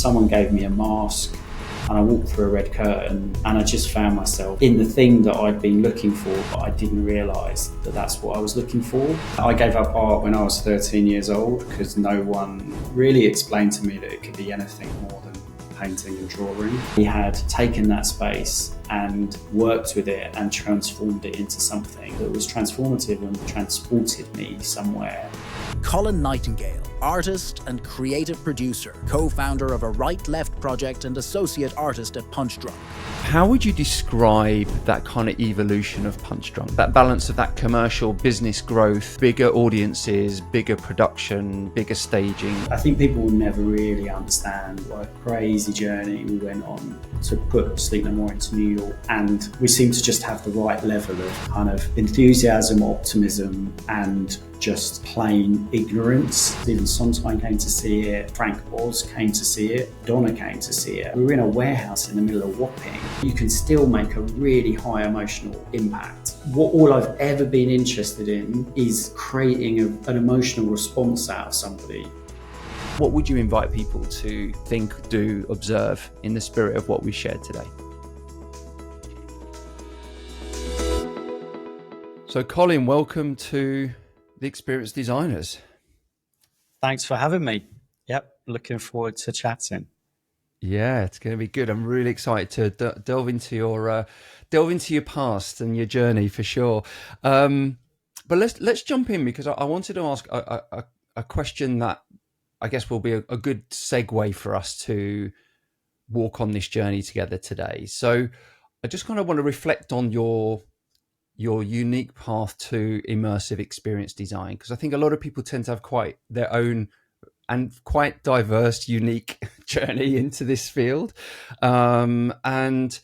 someone gave me a mask and I walked through a red curtain and I just found myself in the thing that I'd been looking for, but I didn't realise that that's what I was looking for. I gave up art when I was 13 years old because no one really explained to me that it could be anything more than painting and drawing. He had taken that space and worked with it and transformed it into something that was transformative and transported me somewhere. Colin Nightingale, artist and creative producer, co-founder of a right-left project and associate artist at Punchdrunk. How would you describe that kind of evolution of Punchdrunk? That balance of that commercial business growth, bigger audiences, bigger production, bigger staging? I think people will never really understand what a crazy journey we went on to put Sleep No More into New York. And we seem to just have the right level of kind of enthusiasm, optimism, and just plain ignorance. Stephen Sondheim came to see it, Frank Oz came to see it, Donna came to see it. We were in a warehouse in the middle of Wapping. You can still make a really high emotional impact. All I've ever been interested in is creating an emotional response out of somebody. What would you invite people to think, do, observe in the spirit of what we shared today? So Colin, welcome to the Experienced Designers. Thanks for having me. Yep, looking forward to chatting. Yeah, it's going to be good. I'm really excited to delve into your past and your journey for sure. But let's jump in because I wanted to ask a question that I guess will be a good segue for us to walk on this journey together today. So I just kind of want to reflect on your unique path to immersive experience design, because I think a lot of people tend to have quite their own and quite diverse, unique journey into this field. And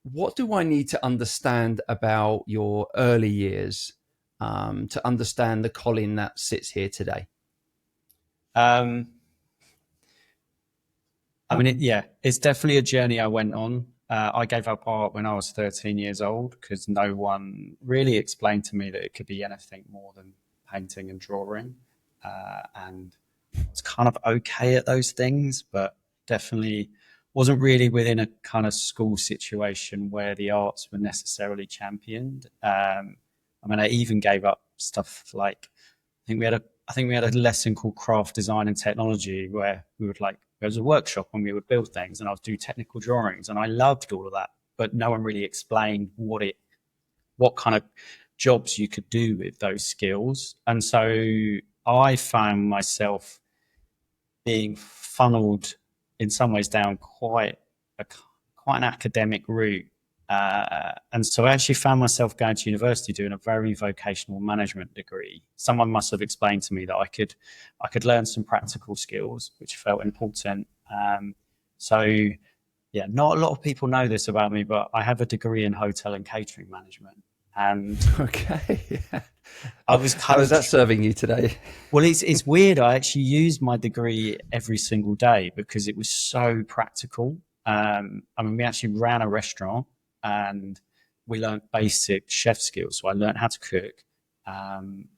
what do I need to understand about your early years to understand the Colin that sits here today? I mean, it's definitely a journey I went on. I gave up art when I was 13 years old because no one really explained to me that it could be anything more than painting and drawing. And I was kind of okay at those things, but definitely wasn't really within a kind of school situation where the arts were necessarily championed. I mean, I even gave up stuff like, I think we had a lesson called craft design and technology where we would there was a workshop and we would build things and I would do technical drawings and I loved all of that, but no one really explained what kind of jobs you could do with those skills. And so I found myself being funneled in some ways down quite an academic route. And so I actually found myself going to university doing a very vocational management degree. Someone must have explained to me that I could learn some practical skills, which felt important. So yeah, not a lot of people know this about me, but I have a degree in hotel and catering management. And okay, I was how is that serving you today? Well, it's weird. I actually used my degree every single day because it was so practical. I mean, we actually ran a restaurant and we learned basic chef skills. So I learned how to cook. I mean,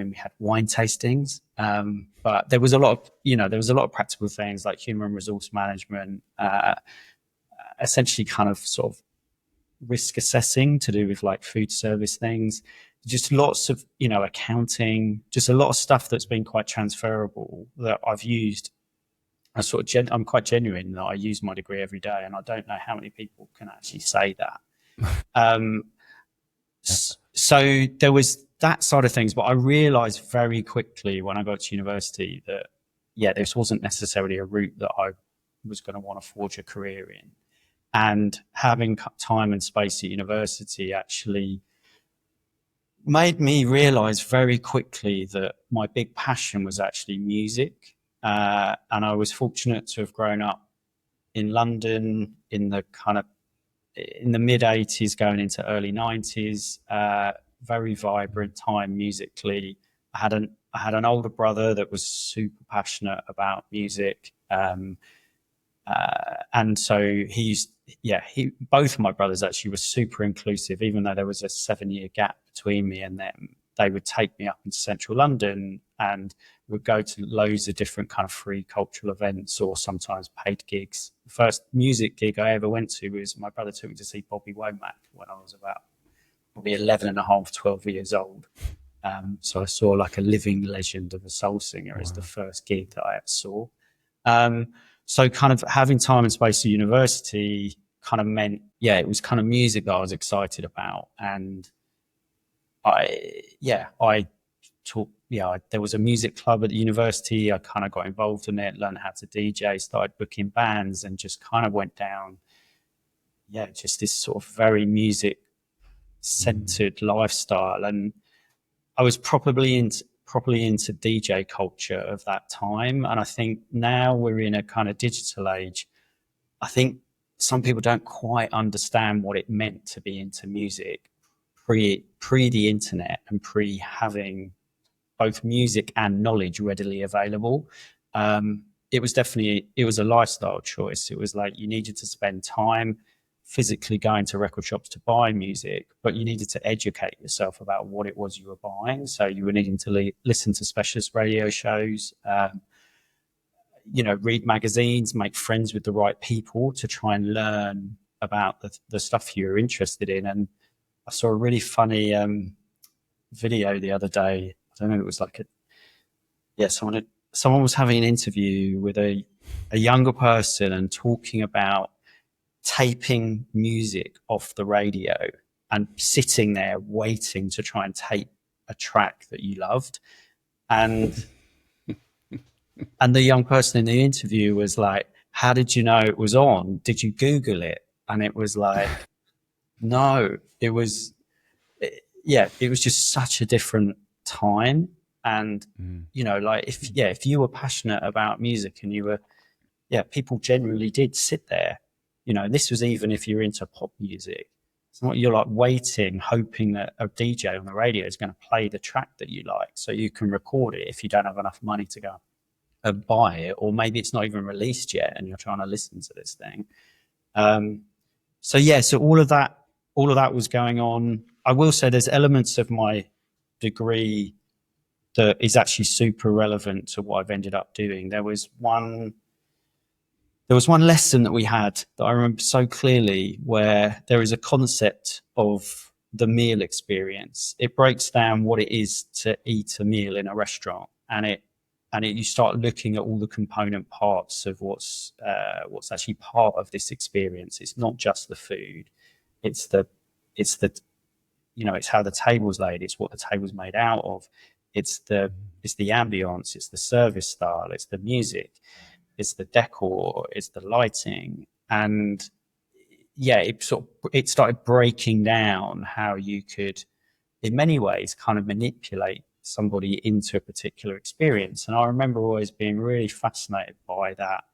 we had wine tastings, but there was a lot of practical things like human resource management, essentially kind of sort of risk assessing to do with like food service things, just lots of, accounting, just a lot of stuff that's been quite transferable that I've used. I'm quite genuine that I use my degree every day, and I don't know how many people can actually say that. So there was that side of things, but I realized very quickly when I got to university that, this wasn't necessarily a route that I was going to want to forge a career in. And having time and space at university actually made me realize very quickly that my big passion was actually music. And I was fortunate to have grown up in London in the mid 80s going into early 90s, very vibrant time musically. I had an older brother that was super passionate about music. And so both of my brothers actually were super inclusive, even though there was a 7-year gap between me and them. They would take me up into central London and we'd go to loads of different kind of free cultural events or sometimes paid gigs. The first music gig I ever went to was my brother took me to see Bobby Womack when I was about probably 11 and a half, 12 years old. So I saw like a living legend of a soul singer as the first gig that I ever saw. So kind of having time and space at university kind of meant, it was kind of music that I was excited about. And I taught, there was a music club at the university. I kind of got involved in it, learned how to DJ, started booking bands, and just kind of went down, just this sort of very music centered lifestyle. And I was properly into DJ culture of that time. And I think now we're in a kind of digital age. I think some people don't quite understand what it meant to be into music pre the internet and pre having both music and knowledge readily available. It was a lifestyle choice. It was like you needed to spend time physically going to record shops to buy music, but you needed to educate yourself about what it was you were buying. So you were needing to listen to specialist radio shows, read magazines, make friends with the right people to try and learn about the stuff you're interested in. And I saw a really funny video the other day. I don't know, it was like someone was having an interview with a younger person and talking about taping music off the radio and sitting there waiting to try and tape a track that you loved. And the young person in the interview was like, how did you know it was on? Did you Google it? And it was like, no, it was just such a different time. And, like if you were passionate about music and you were, people generally did sit there, this was even if you're into pop music. It's not you're like waiting, hoping that a DJ on the radio is going to play the track that you like so you can record it if you don't have enough money to go and buy it, or maybe it's not even released yet and you're trying to listen to this thing. So all of that was going on. I will say there's elements of my degree that is actually super relevant to what I've ended up doing. There was one lesson that we had that I remember so clearly, where there is a concept of the meal experience. It breaks down what it is to eat a meal in a restaurant, and you start looking at all the component parts of what's actually part of this experience. It's not just the food. It's how the table's laid. It's what the table's made out of. It's the ambience. It's the service style. It's the music. It's the decor. It's the lighting. And it started breaking down how you could, in many ways, kind of manipulate somebody into a particular experience. And I remember always being really fascinated by that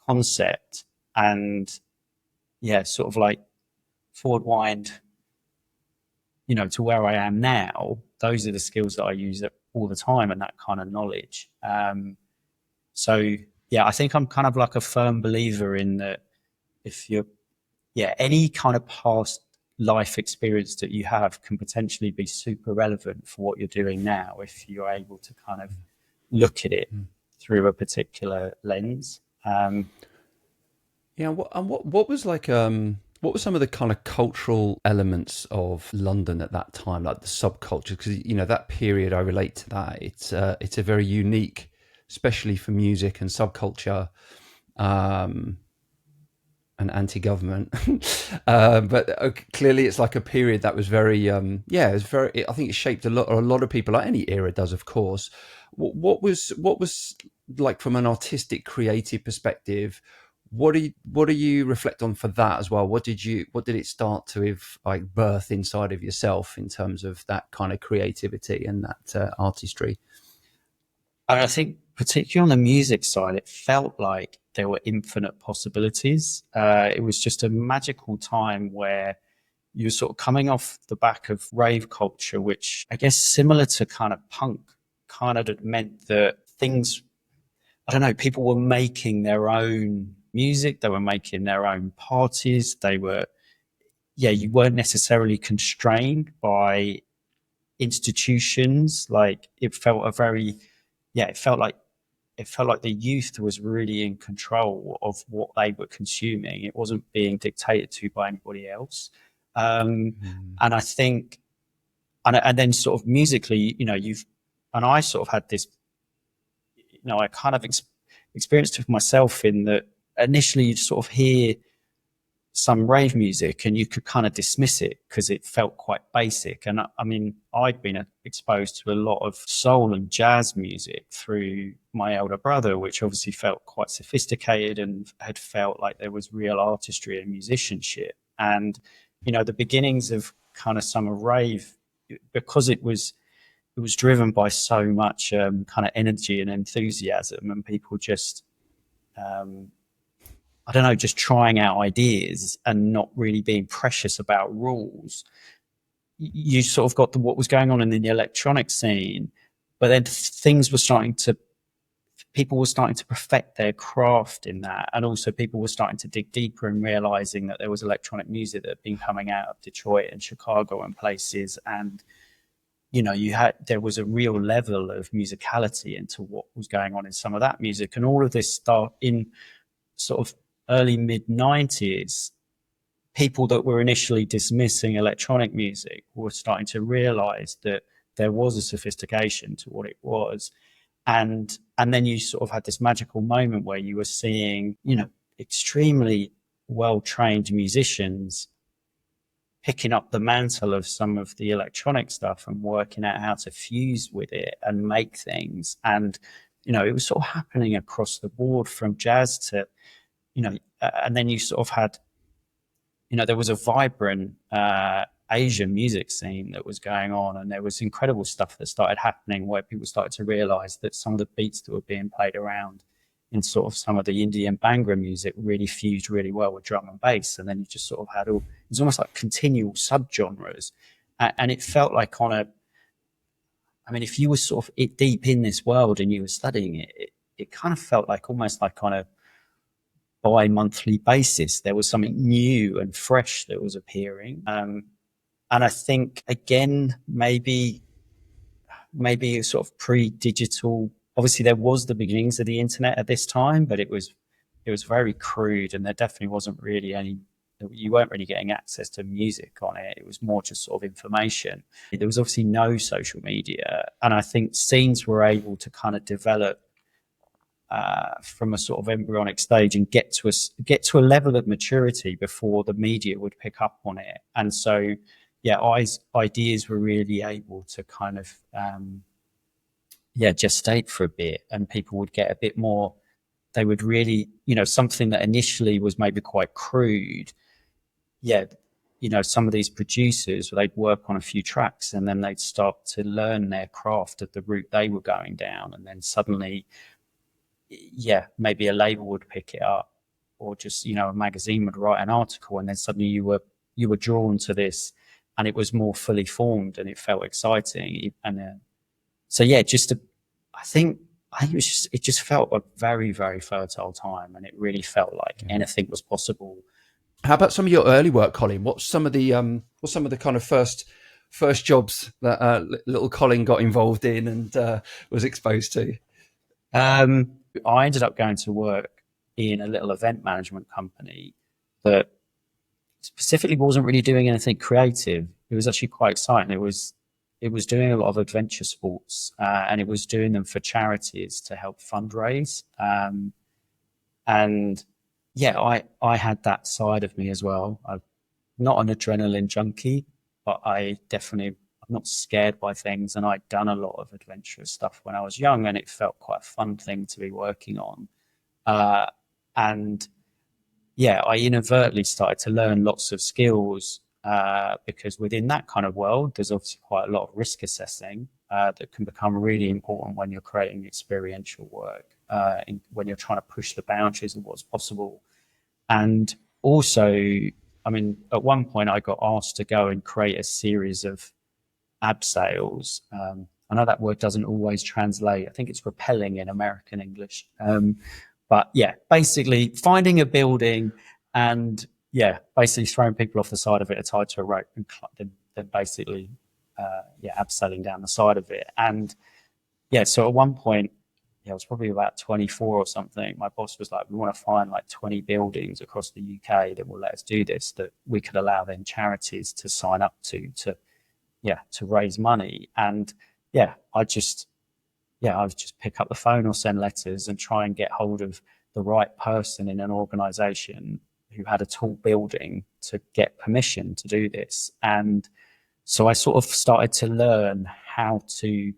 concept. And sort of like forward wind, to where I am now, those are the skills that I use all the time, and that kind of knowledge. I think I'm kind of like a firm believer in that if you're, any kind of past life experience that you have can potentially be super relevant for what you're doing now if you're able to kind of look at it through a particular lens. What was like what were some of the kind of cultural elements of London at that time, like the subculture? Because that period, I relate to that. It's a very unique, especially for music and subculture, and anti-government. But clearly, it's like a period that was very, it was very. I think it shaped a lot of people, like any era does, of course. What was like from an artistic, creative perspective? What do you reflect on for that as well? What did it start to birth inside of yourself in terms of that kind of creativity and that artistry? And I think particularly on the music side, it felt like there were infinite possibilities. It was just a magical time where you were sort of coming off the back of rave culture, which I guess similar to kind of punk kind of meant that things, I don't know, people were making their own music, they were making their own parties, they were, you weren't necessarily constrained by institutions. Like it felt a very, it felt like the youth was really in control of what they were consuming. It wasn't being dictated to by anybody else. And I think, and then sort of musically, and I sort of had this, I kind of experienced it for myself in that initially you sort of hear some rave music and you could kind of dismiss it because it felt quite basic. And I mean, I'd been exposed to a lot of soul and jazz music through my elder brother, which obviously felt quite sophisticated and had felt like there was real artistry and musicianship. And, the beginnings of kind of summer rave, because it was driven by so much kind of energy and enthusiasm and people just, I don't know, just trying out ideas and not really being precious about rules. You sort of got what was going on in the electronic scene, but then people were starting to perfect their craft in that. And also people were starting to dig deeper and realizing that there was electronic music that had been coming out of Detroit and Chicago and places. And, there was a real level of musicality into what was going on in some of that music. And all of this stuff in sort of early mid-90s, people that were initially dismissing electronic music were starting to realize that there was a sophistication to what it was. And then you sort of had this magical moment where you were seeing, extremely well-trained musicians picking up the mantle of some of the electronic stuff and working out how to fuse with it and make things. And, it was sort of happening across the board from jazz to, and then you sort of had, there was a vibrant Asian music scene that was going on, and there was incredible stuff that started happening where people started to realize that some of the beats that were being played around in sort of some of the Indian Bhangra music really fused really well with drum and bass. And then you just sort of had it was almost like continual subgenres. And it felt like if you were sort of deep in this world and you were studying it, it kind of felt like almost like on a bi-monthly basis, there was something new and fresh that was appearing. And I think, again, maybe sort of pre-digital, obviously there was the beginnings of the internet at this time, but it was very crude, and there definitely wasn't really you weren't really getting access to music on it. It was more just sort of information. There was obviously no social media. And I think scenes were able to kind of develop from a sort of embryonic stage and get to a level of maturity before the media would pick up on it. And so, ideas were really able to kind of, gestate for a bit, and people would get a bit more. They would really, something that initially was maybe quite crude. Some of these producers, they'd work on a few tracks and then they'd start to learn their craft of the route they were going down, and then suddenly, maybe a label would pick it up, or just, a magazine would write an article, and then suddenly you were drawn to this, and it was more fully formed and it felt exciting. And I think it just felt a very, very fertile time, and it really felt like anything was possible. How about some of your early work, Colin? What's some of the kind of first jobs that little Colin got involved in and was exposed to? I ended up going to work in a little event management company that specifically wasn't really doing anything creative. It was actually quite exciting. It was doing a lot of adventure sports, and it was doing them for charities to help fundraise. I had that side of me as well. I'm not an adrenaline junkie, but I'm not scared by things. And I'd done a lot of adventurous stuff when I was young, and it felt quite a fun thing to be working on. I inadvertently started to learn lots of skills, because within that kind of world, there's obviously quite a lot of risk assessing that can become really important when you're creating experiential work, when you're trying to push the boundaries of what's possible. And also, at one point I got asked to go and create a series of abseils. I know that word doesn't always translate. I think it's repelling in American English. But basically finding a building and basically throwing people off the side of it tied to a rope and then basically abseiling down the side of it. And yeah, so at one point, I was probably about 24 or something. My boss was like, we want to find like 20 buildings across the UK that will let us do this, that we could allow then charities to sign up to raise money. And I would just pick up the phone or send letters and try and get hold of the right person in an organization who had a tall building to get permission to do this. And so I sort of started to learn how to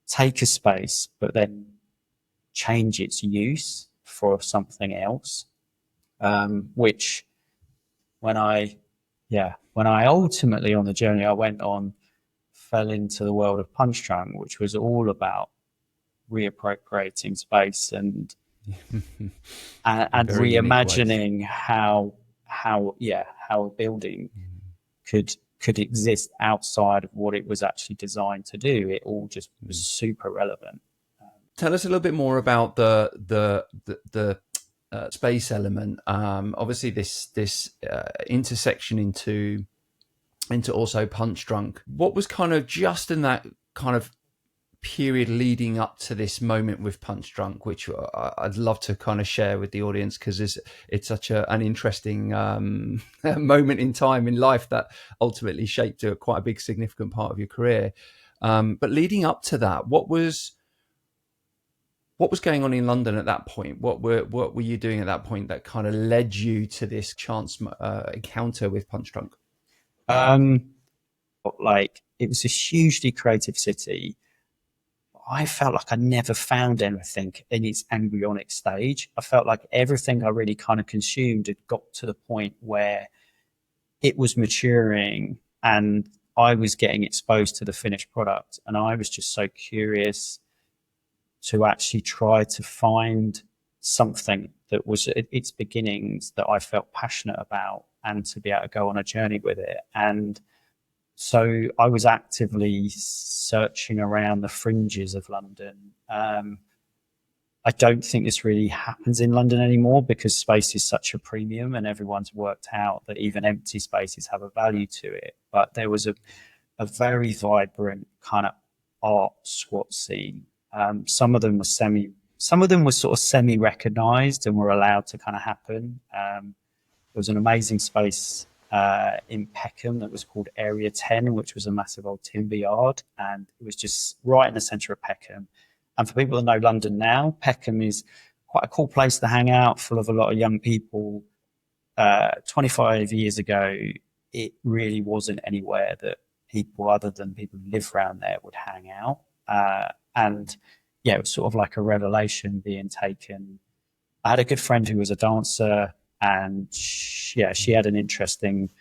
take a space, but then change its use for something else. Which when I ultimately on the journey I went on, fell into the world of Punchdrunk, which was all about reappropriating space and reimagining how a building could exist outside of what it was actually designed to do. It all just was super relevant. Tell us a little bit more about the space element. Obviously, this intersection into also Punchdrunk. What was kind of just in that kind of period leading up to this moment with Punchdrunk, which I'd love to kind of share with the audience, because it's such an interesting moment in time in life that ultimately shaped quite a big significant part of your career. But leading up to that, what was going on in London at that point? What were you doing at that point that kind of led you to this chance encounter with Punchdrunk? Like, it was a hugely creative city. I felt like I never found anything in its embryonic stage. I felt like everything I really kind of consumed had got to the point where it was maturing and I was getting exposed to the finished product. And I was just so curious to actually try to find something that was at its beginnings that I felt passionate about, and to be able to go on a journey with it. And so I was actively searching around the fringes of London. I don't think this really happens in London anymore, because space is such a premium and everyone's worked out that even empty spaces have a value to it. But there was a very vibrant kind of art squat scene. Some of them were sort of semi-recognized and were allowed to kind of happen. There was an amazing space in Peckham that was called Area 10, which was a massive old timber yard, and it was just right in the centre of Peckham. And for people that know London now, Peckham is quite a cool place to hang out, full of a lot of young people. 25 years ago, it really wasn't anywhere that people other than people who live around there would hang out. And it was sort of like a revelation being taken. I had a good friend who was a dancer, and she had an interesting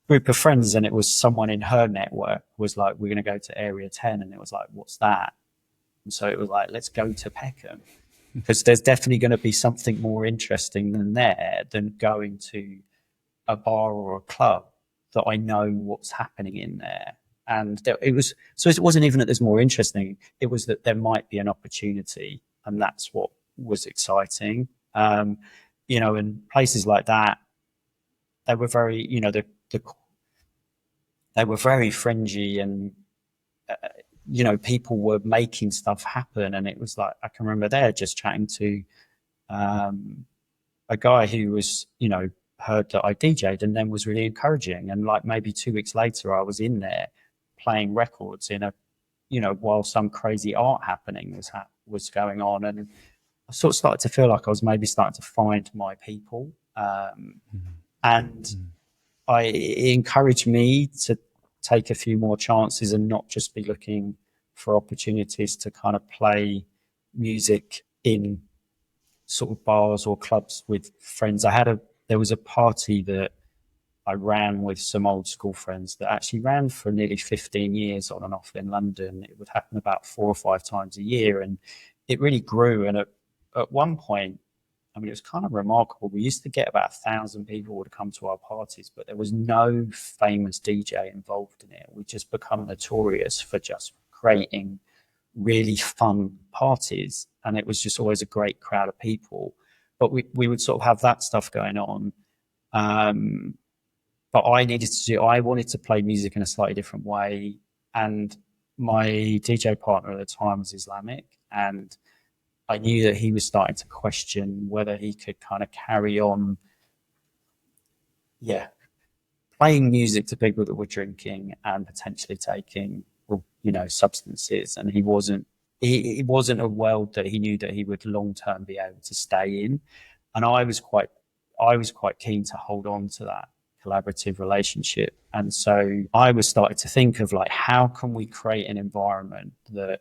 group of friends, and it was someone in her network was like, we're going to go to Area 10, and it was like, what's that? And so it was like, let's go to Peckham, because there's definitely going to be something more interesting than going to a bar or a club that I know what's happening in there. And it wasn't even that there's more interesting, it was that there might be an opportunity, and that's what was exciting. And places like that, they were very, they were very fringy, and people were making stuff happen. And it was like, I can remember there just chatting to a guy who was, heard that I DJ'd and then was really encouraging. And like maybe 2 weeks later, I was in there playing records while some crazy art happening was going on. And I sort of started to feel like I was maybe starting to find my people. And it encouraged me to take a few more chances and not just be looking for opportunities to kind of play music in sort of bars or clubs with friends. There was a party that I ran with some old school friends that actually ran for nearly 15 years on and off in London. It would happen about 4 or 5 times a year, and it really grew. And at one point, I mean, it was kind of remarkable. We used to get about 1,000 people would come to our parties, but there was no famous DJ involved in it. We just become notorious for just creating really fun parties, and it was just always a great crowd of people. But we would sort of have that stuff going on. But I wanted to play music in a slightly different way. And my DJ partner at the time was Islamic, and I knew that he was starting to question whether he could kind of carry on, yeah, playing music to people that were drinking and potentially taking, substances. And he wasn't, it wasn't a world that he knew that he would long term be able to stay in. And I was quite keen to hold on to that collaborative relationship. And so I was starting to think of like, how can we create an environment that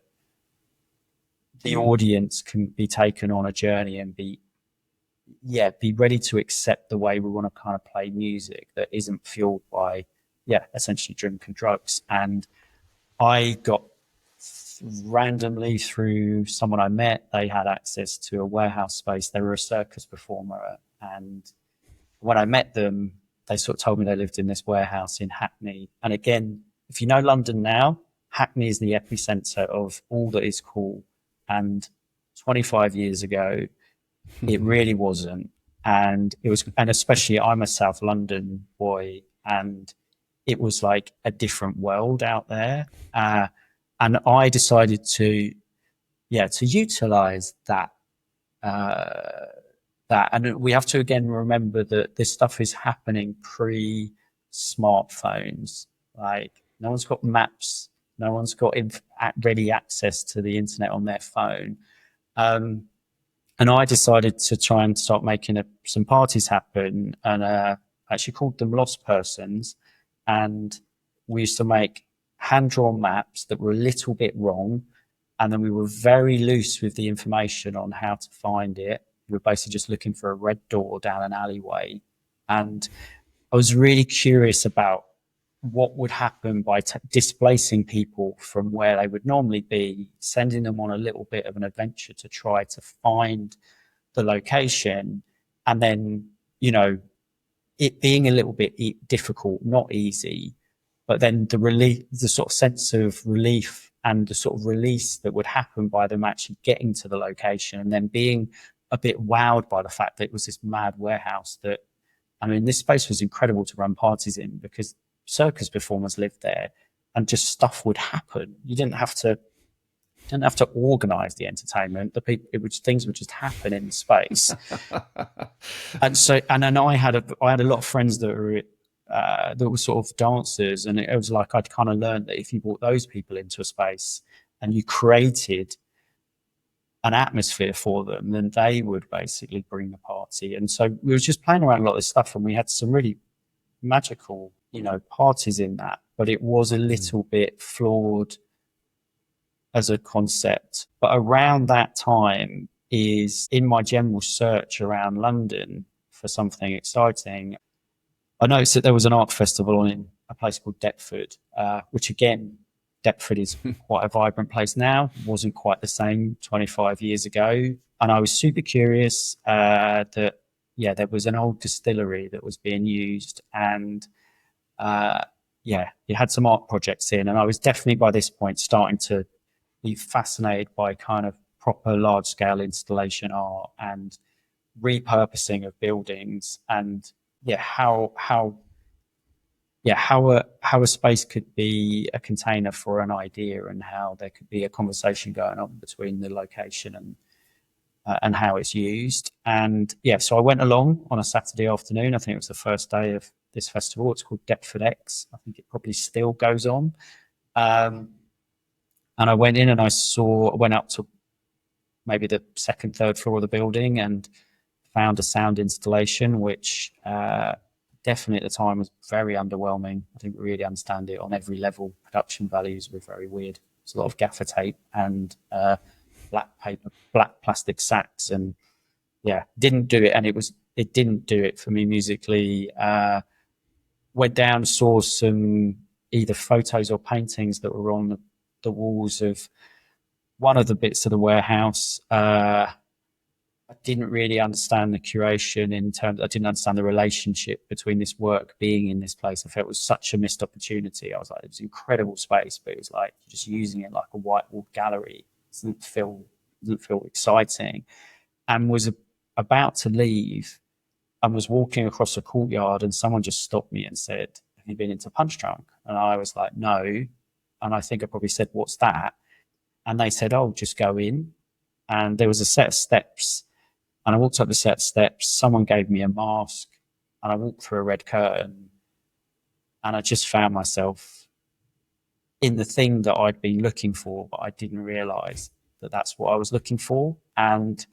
the audience can be taken on a journey and be ready to accept the way we want to kind of play music that isn't fueled by, essentially drink and drugs. And I got randomly through someone I met, they had access to a warehouse space. They were a circus performer. And when I met them, they sort of told me they lived in this warehouse in Hackney. And again, if you know London now, Hackney is the epicenter of all that is cool. And 25 years ago, it really wasn't. And it was, and especially I'm a South London boy, and it was like a different world out there. And I decided to utilize that. And we have to again remember that this stuff is happening pre smartphones. Like no one's got maps, no one's got ready access to the internet on their phone. And I decided to try and start making some parties happen, and actually called them Lost Persons. And we used to make hand-drawn maps that were a little bit wrong, and then we were very loose with the information on how to find it. We were basically just looking for a red door down an alleyway. And I was really curious about what would happen by displacing people from where they would normally be, sending them on a little bit of an adventure to try to find the location. And then, it being a little bit difficult, not easy, but then the sort of sense of relief and the sort of release that would happen by them actually getting to the location, and then being a bit wowed by the fact that it was this mad warehouse that, this space was incredible to run parties in because circus performers lived there and just stuff would happen. You didn't have to organize the entertainment. Things would just happen in space. And then I had a lot of friends that were sort of dancers, and it was like I'd kind of learned that if you brought those people into a space and you created an atmosphere for them, then they would basically bring the party. And so we were just playing around a lot of this stuff, and we had some really magical, parties in that, but it was a little bit flawed as a concept. But around that time is in my general search around London for something exciting, I noticed that there was an art festival in a place called Deptford, which again, Deptford is quite a vibrant place now. It wasn't quite the same 25 years ago. And I was super curious that, there was an old distillery that was being used, and it had some art projects in. And I was definitely by this point starting to be fascinated by kind of proper large scale installation art and repurposing of buildings, and how a space could be a container for an idea, and how there could be a conversation going on between the location and how it's used. And so I went along on a Saturday afternoon. I think it was the first day of this festival. It's called Deptford X. I think it probably still goes on. And I went in and I went up to maybe the second, third floor of the building and found a sound installation, which definitely at the time was very underwhelming. I didn't really understand it on every level. Production values were very weird. There's a lot of gaffer tape and black plastic sacks, and didn't do it. And it didn't do it for me musically. Went down, saw some either photos or paintings that were on the walls of one of the bits of the warehouse. I didn't really understand the curation I didn't understand the relationship between this work being in this place. I felt it was such a missed opportunity. I was like, it was an incredible space, but it was like just using it like a whiteboard gallery. It doesn't feel exciting. And was about to leave and was walking across a courtyard, and someone just stopped me and said, "Have you been into Punchdrunk?" And I was like, "No." And I think I probably said, "What's that?" And they said, "Oh, just go in." And there was a set of steps, and I walked up the set of steps. Someone gave me a mask, and I walked through a red curtain, and I just found myself in the thing that I'd been looking for, but I didn't realize that that's what I was looking for. And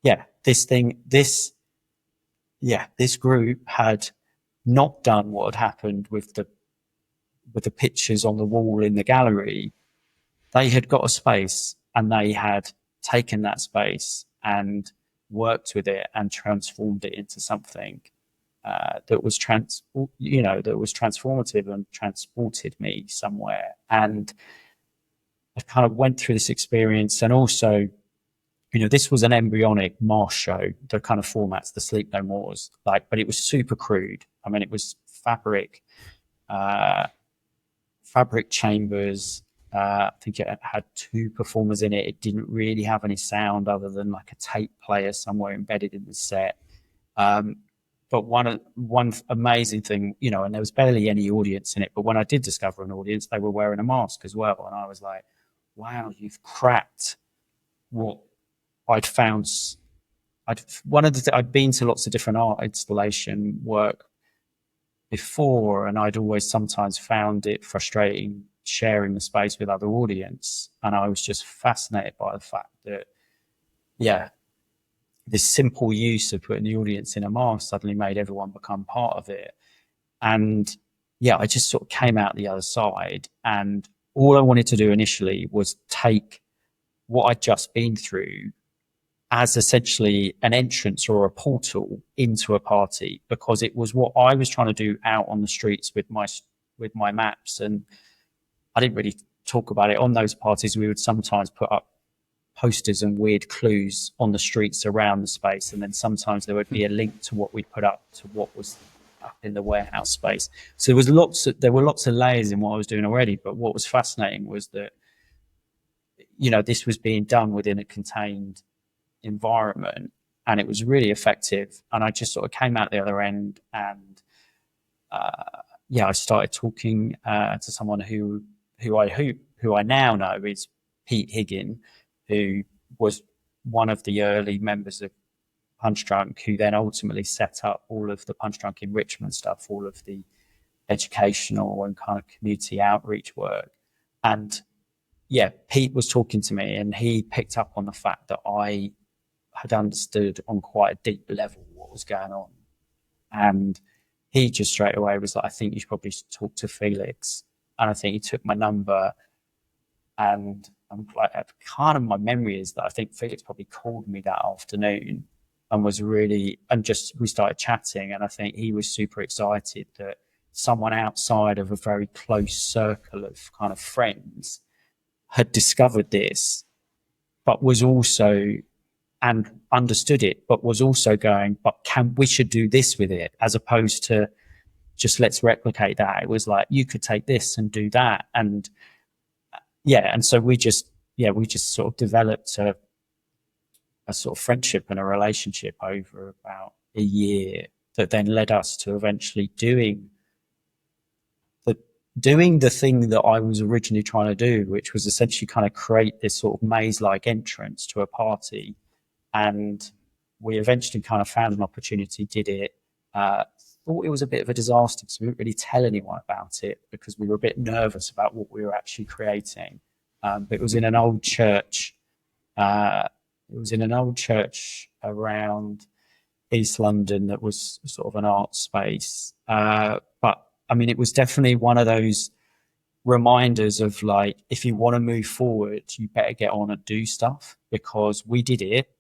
yeah, this group had not done what had happened with the pictures on the wall in the gallery. They had got a space, and they had taken that space and worked with it and transformed it into something that was that was transformative and transported me somewhere. And I kind of went through this experience, and also, this was an embryonic Mars show, the kind of formats, the Sleep No Mores, but it was super crude. I mean, it was uh, fabric chambers. I think it had 2 performers in it. It didn't really have any sound other than like a tape player somewhere embedded in the set. But one amazing thing, and there was barely any audience in it. But when I did discover an audience, they were wearing a mask as well, and I was like, "Wow, you've cracked what I'd found." I'd been to lots of different art installation work before, and I'd always sometimes found it frustrating sharing the space with other audience. And I was just fascinated by the fact that, yeah, this simple use of putting the audience in a mask suddenly made everyone become part of it. And yeah, I just sort of came out the other side, and all I wanted to do initially was take what I'd just been through as essentially an entrance or a portal into a party, because it was what I was trying to do out on the streets with my maps. And I didn't really talk about it on those parties. We would sometimes put up posters and weird clues on the streets around the space, and then sometimes there would be a link to what we put up to what was up in the warehouse space. So there were lots of layers in what I was doing already. But what was fascinating was that, this was being done within a contained environment, and it was really effective. And I just sort of came out the other end, and I started talking to someone who I now know is Pete Higgin, who was one of the early members of Punchdrunk, who then ultimately set up all of the Punchdrunk enrichment stuff, all of the educational and kind of community outreach work. And yeah, Pete was talking to me, and he picked up on the fact that I had understood on quite a deep level what was going on. And he just straight away was like, "I think you should probably talk to Felix." And I think he took my number, and I'm like, kind of my memory is that I think Felix probably called me that afternoon and we started chatting. And I think he was super excited that someone outside of a very close circle of kind of friends had discovered this, but was also, and understood it, but was also going, "But we should do this with it," as opposed to just let's replicate that. It was like, you could take this and do that. And so we just sort of developed a sort of friendship and a relationship over about a year that then led us to eventually doing the thing that I was originally trying to do, which was essentially kind of create this sort of maze-like entrance to a party. And we eventually kind of found an opportunity, did it. Thought it was a bit of a disaster, so we didn't really tell anyone about it because we were a bit nervous about what we were actually creating. But it was in an old church. It was in an old church around East London that was sort of an art space. But I mean, it was definitely one of those reminders of like, if you want to move forward, you better get on and do stuff, because we did it.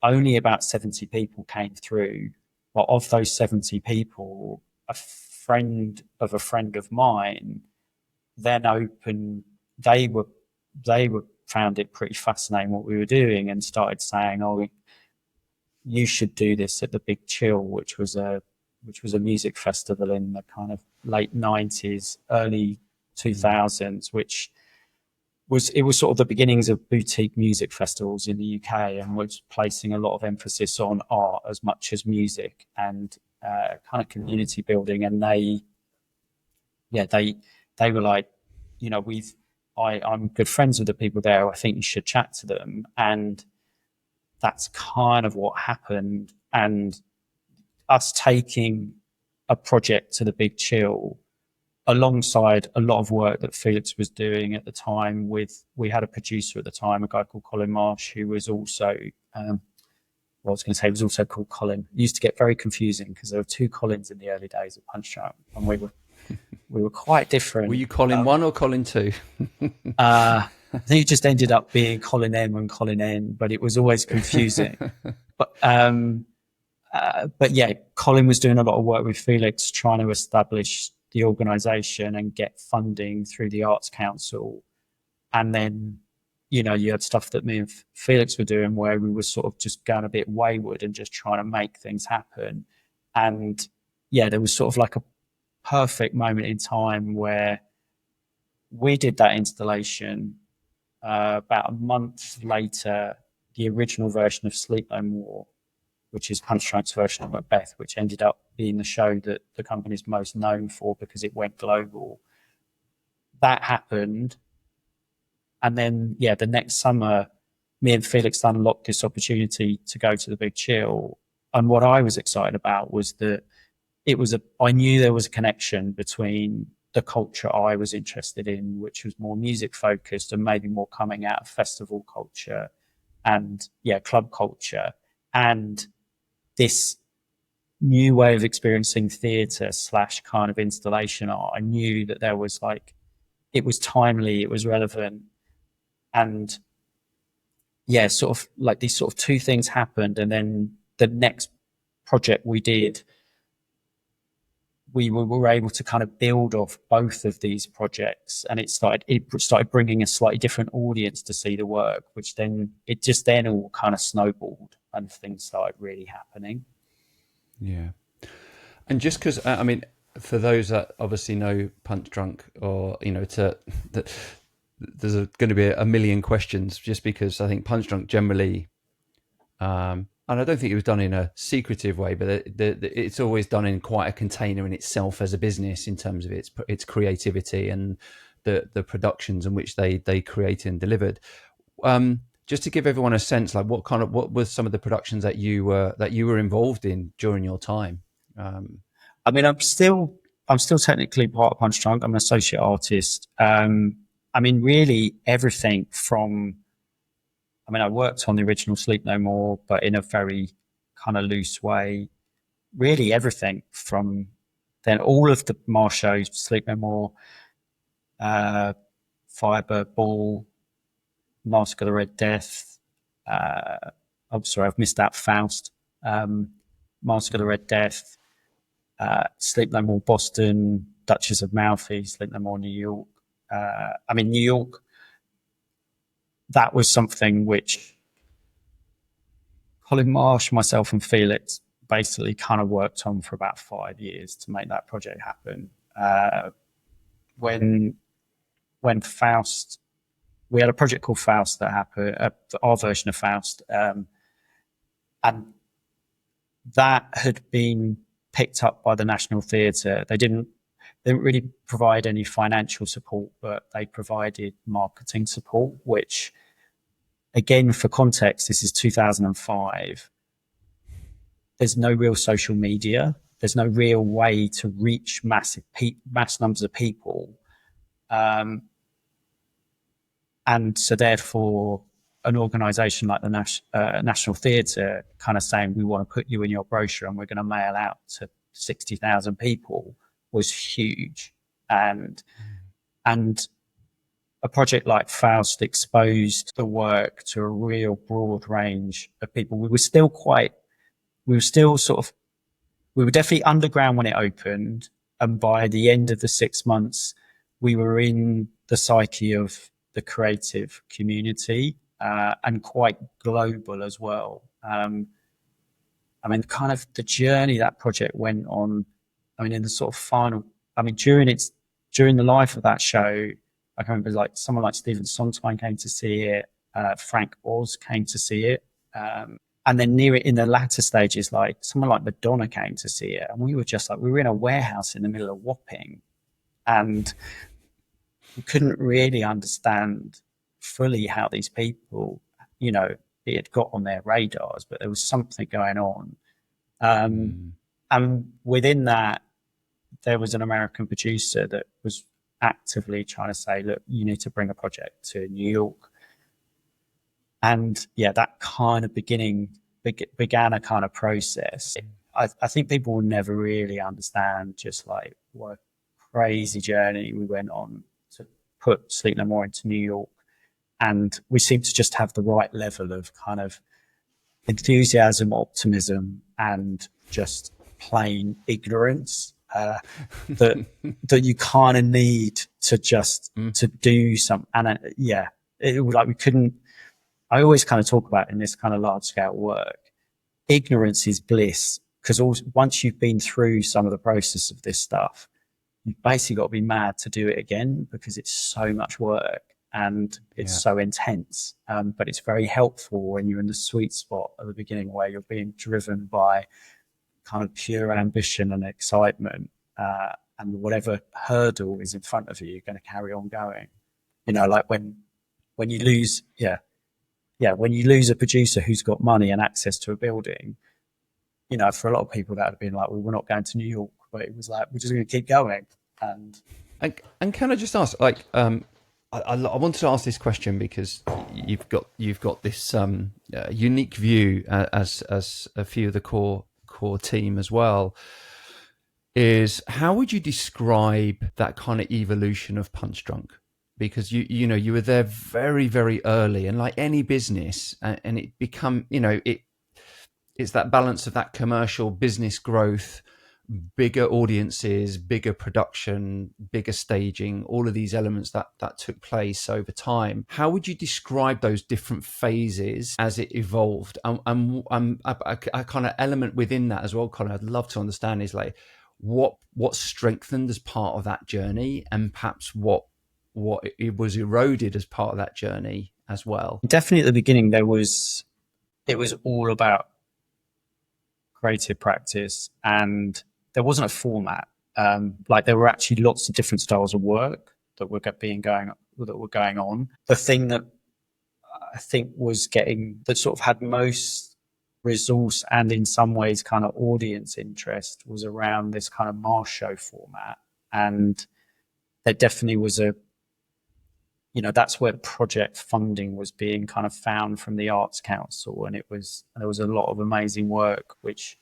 Only about 70 people came through. But of those 70 people, a friend of mine then they found it pretty fascinating what we were doing, and started saying, "Oh, you should do this at the Big Chill," which was a music festival in the kind of late 90s, early 2000s, which was sort of the beginnings of boutique music festivals in the UK, and was placing a lot of emphasis on art as much as music, and kind of community building. And they were like, I'm good friends with the people there. I think you should chat to them. And that's kind of what happened. And us taking a project to the Big Chill alongside a lot of work that Felix was doing at the time we had a producer at the time, a guy called Colin Marsh, who was also, I was going to say he was also called Colin. It used to get very confusing because there were two Collins in the early days of Punchdrunk, and we were quite different. Were you Colin 1 or Colin 2? I think it just ended up being Colin M and Colin N, but it was always confusing. But yeah, Colin was doing a lot of work with Felix, trying to establish the organisation and get funding through the Arts Council. And then, you had stuff that me and Felix were doing where we were sort of just going a bit wayward and just trying to make things happen. And yeah, there was sort of like a perfect moment in time where we did that installation. About a month later, the original version of Sleep No More, which is Punchdrunk's version of Macbeth, which ended up being the show that the company's most known for because it went global. That happened. And then, yeah, the next summer, me and Felix unlocked this opportunity to go to the Big Chill. And what I was excited about was that I knew there was a connection between the culture I was interested in, which was more music focused and maybe more coming out of festival culture and, yeah, club culture, and this new way of experiencing theatre / kind of installation art. I knew that there was it was timely, it was relevant. And yeah, sort of like these sort of two things happened. And then the next project we did, we were able to kind of build off both of these projects, and it started bringing a slightly different audience to see the work, which then all kind of snowballed and things started really happening. Yeah. And just because, I mean, for those that obviously know Punchdrunk, or, there's going to be a million questions, just because I think Punchdrunk generally, and I don't think it was done in a secretive way, but it's always done in quite a container in itself as a business in terms of its creativity and the productions in which they created and delivered. Just to give everyone a sense, like what were some of the productions that you were involved in during your time? I mean, I'm still technically part of Punchdrunk. I'm an associate artist. I mean, really everything from. I mean, I worked on the original Sleep No More, but in a very kind of loose way. Really everything from then all of the Marsh shows, Sleep No More, Firebird Ball, Mask of the Red Death. I'm sorry, I've missed out. Faust, Mask of the Red Death, Sleep No More Boston, Duchess of Malfi, Sleep No More New York. I mean, New York, that was something which Colin Marsh, myself and Felix basically kind of worked on for about 5 years to make that project happen. When Faust, we had a project called Faust that happened, our version of Faust, and that had been picked up by the National Theatre. They didn't really provide any financial support, but they provided marketing support, which, again, for context, this is 2005. There's no real social media. There's no real way to reach mass numbers of people. And so therefore, an organisation like the National Theatre kind of saying, we want to put you in your brochure and we're going to mail out to 60,000 people was huge. And a project like Faust exposed the work to a real broad range of people. We were definitely underground when it opened. And by the end of the 6 months, we were in the psyche of the creative community, and quite global as well. I mean, kind of the journey that project went on. I mean, in the sort of final, I mean, during the life of that show, I can remember like someone like Stephen Sondheim came to see it, Frank Oz came to see it, and then near it in the latter stages, like someone like Madonna came to see it, and we were just like, we were in a warehouse in the middle of Wapping, and we couldn't really understand fully how these people, you know, it had got on their radars, but there was something going on. Mm. And within that, there was an American producer that was actively trying to say, look, you need to bring a project to New York. And yeah, that kind of began a kind of process. I think people will never really understand just like what a crazy journey we went on to put Sleep No More into New York. And we seem to just have the right level of kind of enthusiasm, optimism, and just plain ignorance that you kind of need to just to do some. And yeah, it was like we couldn't. I always kind of talk about in this kind of large scale work, ignorance is bliss, because once you've been through some of the process of this stuff, you've basically got to be mad to do it again because it's so much work and it's so intense. But it's very helpful when you're in the sweet spot at the beginning where you're being driven by kind of pure ambition and excitement, and whatever hurdle is in front of you, you're going to carry on going. You know, like when you lose, when you lose a producer who's got money and access to a building, you know, for a lot of people that would have been like, well, we're not going to New York, but it was like, we're just going to keep going. And can I just ask, like, I wanted to ask this question because you've got this unique view as a few of the core team as well. Is how would you describe that kind of evolution of Punchdrunk? Because you know you were there very, very early, and like any business, and it become, you know, it's that balance of that commercial business growth, bigger audiences, bigger production, bigger staging, all of these elements that took place over time. How would you describe those different phases as it evolved? And a kind of element within that as well, Colin, I'd love to understand is like what strengthened as part of that journey, and perhaps what it was eroded as part of that journey as well. Definitely at the beginning, it was all about creative practice, and there wasn't a format. Like there were actually lots of different styles of work that were going on. The thing that I think was that sort of had most resource and in some ways kind of audience interest was around this kind of Mars show format. And there definitely was that's where project funding was being kind of found from the Arts Council. And there was a lot of amazing work, which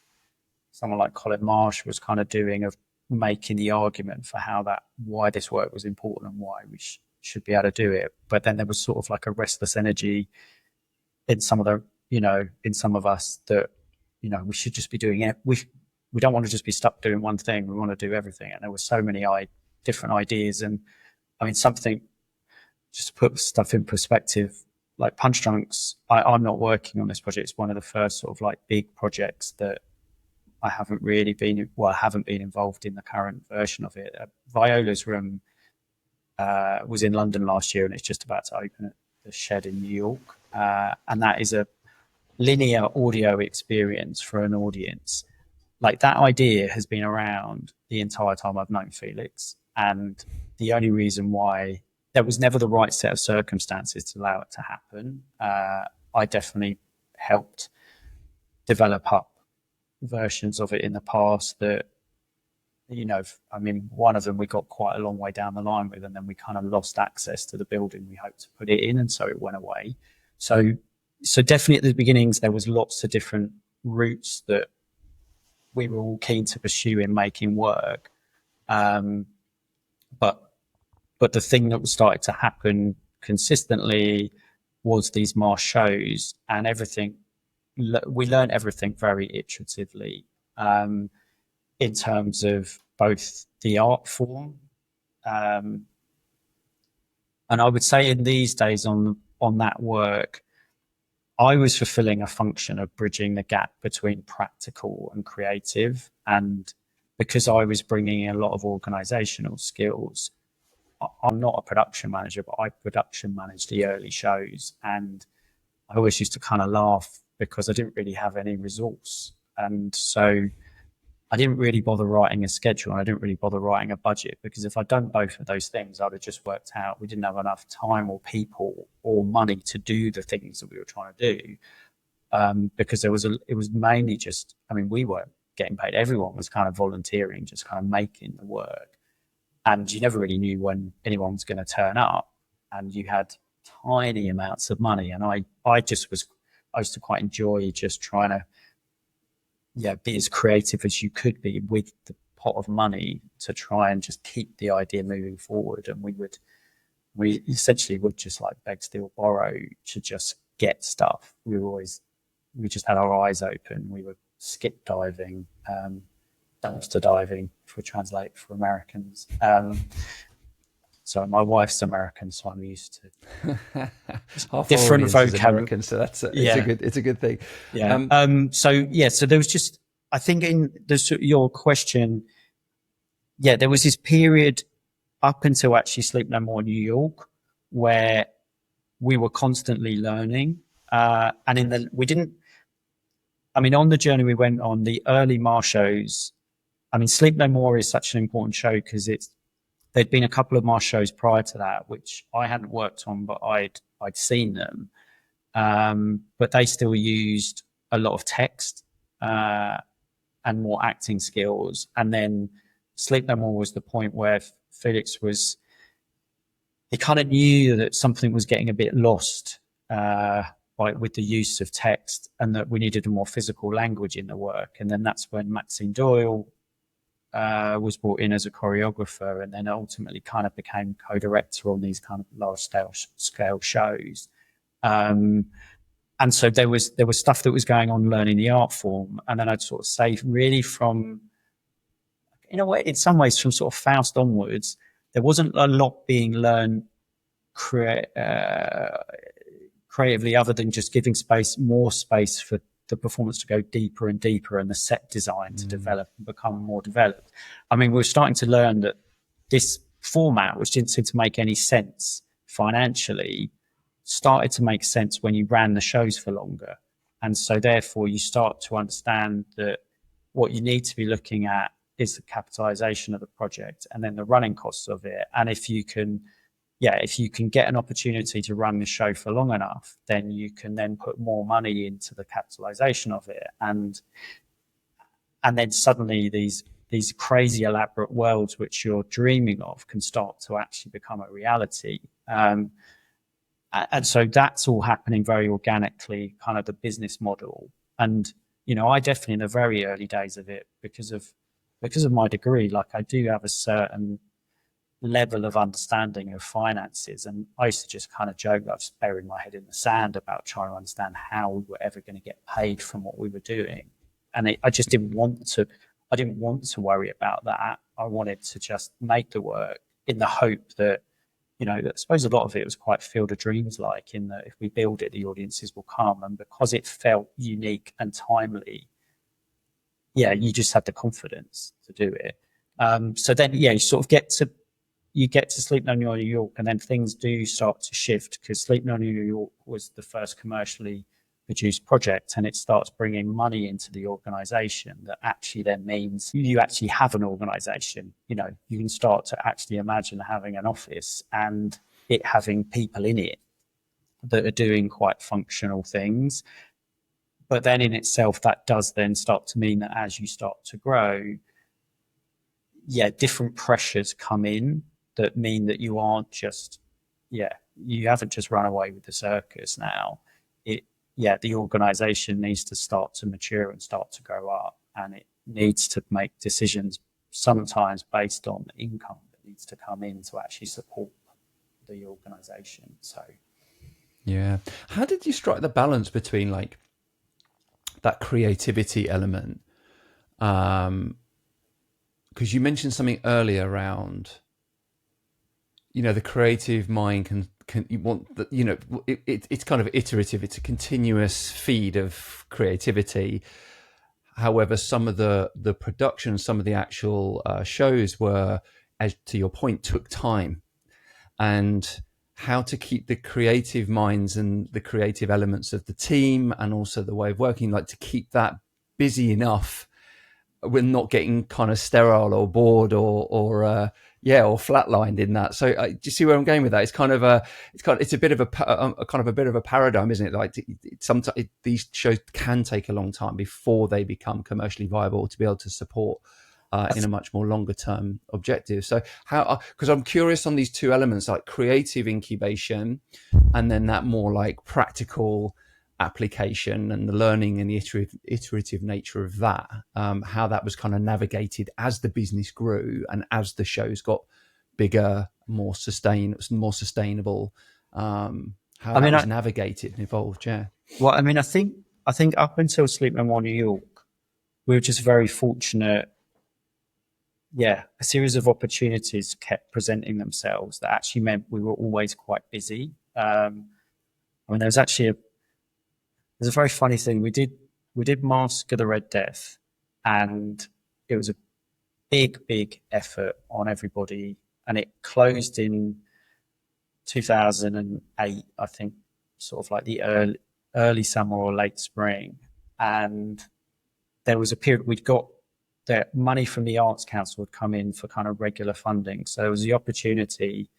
someone like Colin Marsh was kind of doing, of making the argument for why this work was important and why we should be able to do it. But then there was sort of like a restless energy in some of us that, we should just be doing it. We don't want to just be stuck doing one thing. We want to do everything. And there were so many different ideas. And I mean, just to put stuff in perspective, like Punchdrunks, I'm not working on this project. It's one of the first sort of like big projects that I haven't been involved in the current version of it. Viola's Room was in London last year, and it's just about to open at the Shed in New York. And that is a linear audio experience for an audience. Like that idea has been around the entire time I've known Felix. And the only reason why there was never the right set of circumstances to allow it to happen. I definitely helped develop up versions of it in the past that, one of them we got quite a long way down the line with, and then we kind of lost access to the building we hoped to put it in, and so it went away. So definitely at the beginnings, there was lots of different routes that we were all keen to pursue in making work. But the thing that started to happen consistently was these Mars shows, and everything. We learned everything very iteratively, in terms of both the art form, and I would say in these days on that work, I was fulfilling a function of bridging the gap between practical and creative, and because I was bringing in a lot of organizational skills. I'm not a production manager, but I production managed the early shows, and I always used to kind of laugh because I didn't really have any resource. And so I didn't really bother writing a schedule, and I didn't really bother writing a budget, because if I'd done both of those things, I'd have just worked out we didn't have enough time or people or money to do the things that we were trying to do. Because it was mainly just, I mean, we weren't getting paid. Everyone was kind of volunteering, just kind of making the work. And you never really knew when anyone was going to turn up. And you had tiny amounts of money. And I used to quite enjoy just trying to, be as creative as you could be with the pot of money to try and just keep the idea moving forward. And we essentially would just like beg, steal, borrow to just get stuff. We just had our eyes open. We were skip diving, dumpster diving, if we translate for Americans. So my wife's American, so I'm used to different vocabulary. So it's a good thing. Yeah. So there was just, I think in your question, there was this period up until actually Sleep No More New York where we were constantly learning, and on the journey we went on, the early Mar shows. I mean, Sleep No More is such an important show because there'd been a couple of Mar shows prior to that, which I hadn't worked on, but I'd seen them. But they still used a lot of text and more acting skills. And then Sleep No More was the point where Felix he kind of knew that something was getting a bit lost with the use of text, and that we needed a more physical language in the work. And then that's when Maxine Doyle was brought in as a choreographer, and then ultimately kind of became co-director on these kind of large scale shows. And so there was stuff that was going on learning the art form. And then I'd sort of say really from, in a way, in some ways from sort of Faust onwards, there wasn't a lot being learned creatively other than just giving more space for the performance to go deeper and deeper and the set design to develop and become more developed. I mean, we're starting to learn that this format, which didn't seem to make any sense financially, started to make sense when you ran the shows for longer. And so therefore you start to understand that what you need to be looking at is the capitalization of the project and then the running costs of it. And if you can get an opportunity to run the show for long enough, then you can then put more money into the capitalization of it. And then suddenly these crazy elaborate worlds which you're dreaming of can start to actually become a reality. And so that's all happening very organically, kind of the business model. And, I definitely in the very early days of it, because of my degree, like I do have a certain level of understanding of finances, and I used to just kind of joke I was burying my head in the sand about trying to understand how we were ever going to get paid from what we were doing. And I just didn't want to worry about that. I wanted to just make the work in the hope that, I suppose a lot of it was quite Field of Dreams like, in that if we build it, the audiences will come. And because it felt unique and timely, you just had the confidence to do it. So then, you sort of get to Sleep No More New York, and then things do start to shift, because Sleep No More New York was the first commercially produced project, and it starts bringing money into the organization. That actually then means you actually have an organization. You can start to actually imagine having an office and it having people in it that are doing quite functional things. But then in itself, that does then start to mean that as you start to grow, different pressures come in that mean that you aren't just, you haven't just run away with the circus now. The organization needs to start to mature and start to grow up, and it needs to make decisions sometimes based on the income that needs to come in to actually support the organization. So, how did you strike the balance between like that creativity element? Because you mentioned something earlier around, the creative mind can you want that, it's kind of iterative. It's a continuous feed of creativity. However, some of the production, some of the actual shows were, as to your point, took time. And how to keep the creative minds and the creative elements of the team and also the way of working, like to keep that busy enough we're not getting kind of sterile or bored or flatlined in that. So do you see where I'm going with that? It's kind of it's a bit of a kind of a bit of a paradigm, isn't it? Like sometimes these shows can take a long time before they become commercially viable to be able to support in a much more longer term objective. So how, because I'm curious on these two elements, like creative incubation and then that more like practical application and the learning and the iterative nature of that, how that was kind of navigated as the business grew and as the shows got bigger, more sustainable, how that was navigated and evolved. Yeah. Well, I mean, I think up until Sleep No More New York, we were just very fortunate. Yeah, a series of opportunities kept presenting themselves that actually meant we were always quite busy. I mean, there's a very funny thing. We did Mask of the Red Death, and it was a big effort on everybody, and it closed in 2008, I think, sort of like the early summer or late spring. And there was a period we'd got that money from the Arts Council would come in for kind of regular funding. So there was the opportunity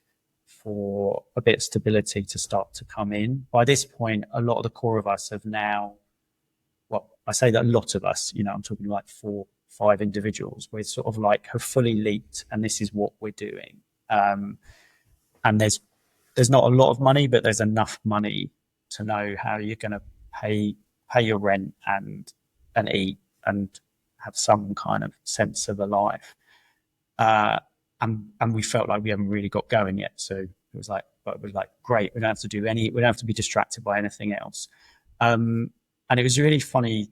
for a bit of stability to start to come in. By this point, a lot of the core of us have now, well, I say that a lot of us, I'm talking like 4-5 individuals, we're sort of like have fully leaped and this is what we're doing. And there's not a lot of money, but there's enough money to know how you're going to pay your rent and eat and have some kind of sense of a life. And we felt like we haven't really got going yet. So it was like great. We don't have to be distracted by anything else. And it was really funny.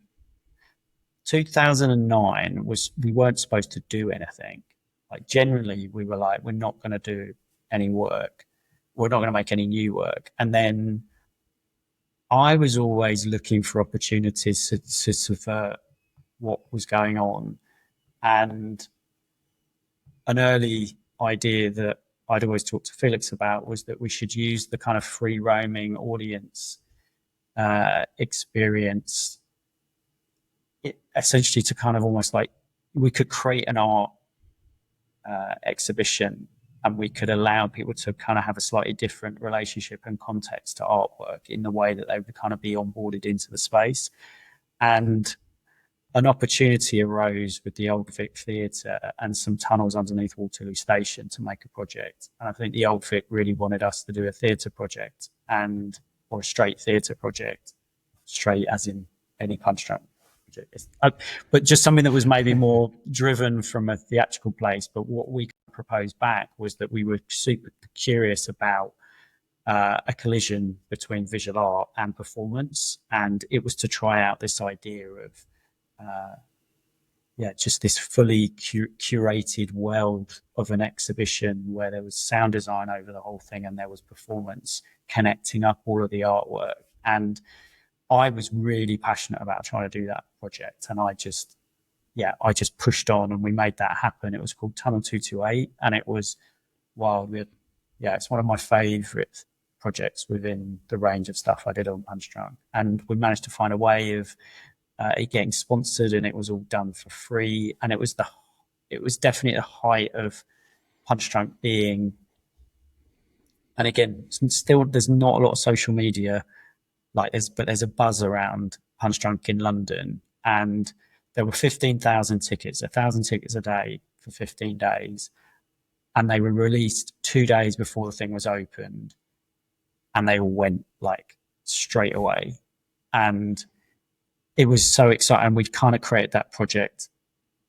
2009 we weren't supposed to do anything. Like generally we were like, we're not going to do any work. We're not going to make any new work. And then I was always looking for opportunities to subvert what was going on. And an early idea that I'd always talked to Felix about was that we should use the kind of free roaming audience experience essentially to kind of almost like we could create an art exhibition and we could allow people to kind of have a slightly different relationship and context to artwork in the way that they would kind of be onboarded into the space. And an opportunity arose with the Old Vic Theatre and some tunnels underneath Waterloo Station to make a project. And I think the Old Vic really wanted us to do a theatre project or a straight theatre project, straight as in any Punchdrunk project. But just something that was maybe more driven from a theatrical place. But what we proposed back was that we were super curious about a collision between visual art and performance. And it was to try out this idea of just this fully curated world of an exhibition where there was sound design over the whole thing and there was performance connecting up all of the artwork. And I was really passionate about trying to do that project. And I just pushed on and we made that happen. It was called Tunnel 228 and it was wild. It's one of my favorite projects within the range of stuff I did on Punchdrunk. And we managed to find a way of it getting sponsored and it was all done for free. And it was definitely the height of Punchdrunk being, and again, still there's not a lot of social media but there's a buzz around Punchdrunk in London, and there were 15,000 tickets, 1,000 tickets a day for 15 days. And they were released 2 days before the thing was opened and they all went like straight away. And it was so exciting. We'd kind of created that project.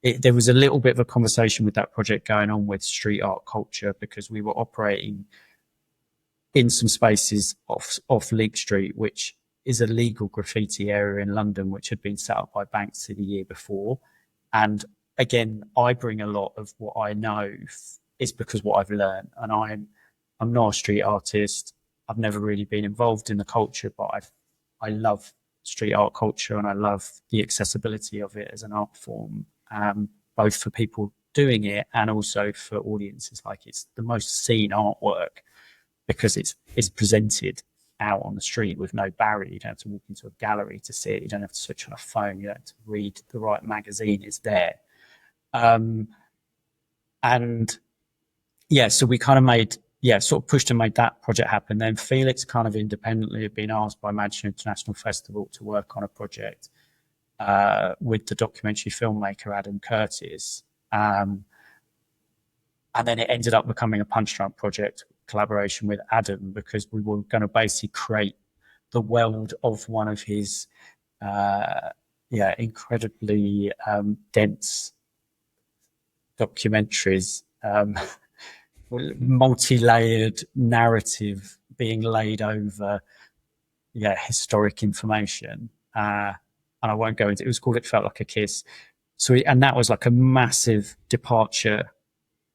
There was a little bit of a conversation with that project going on with street art culture because we were operating in some spaces off Leek Street, which is a legal graffiti area in London, which had been set up by Banksy the year before. And again, I bring a lot of what I know is because what I've learned. And I'm not a street artist. I've never really been involved in the culture, but I love street art culture and I love the accessibility of it as an art form, both for people doing it and also for audiences. Like it's the most seen artwork because it's presented out on the street with no barrier. You don't have to walk into a gallery to see it. You don't have to switch on a phone. You don't have to read the right magazine. It's there. And yeah, so we kind of sort of pushed and made that project happen. Then Felix kind of independently had been asked by Manchester International Festival to work on a project with the documentary filmmaker Adam Curtis. And then it ended up becoming a Punchdrunk project collaboration with Adam, because we were going to basically create the world of one of his incredibly dense documentaries, multi-layered narrative being laid over historic information. And I won't go into it. It was called It Felt Like a Kiss. And that was like a massive departure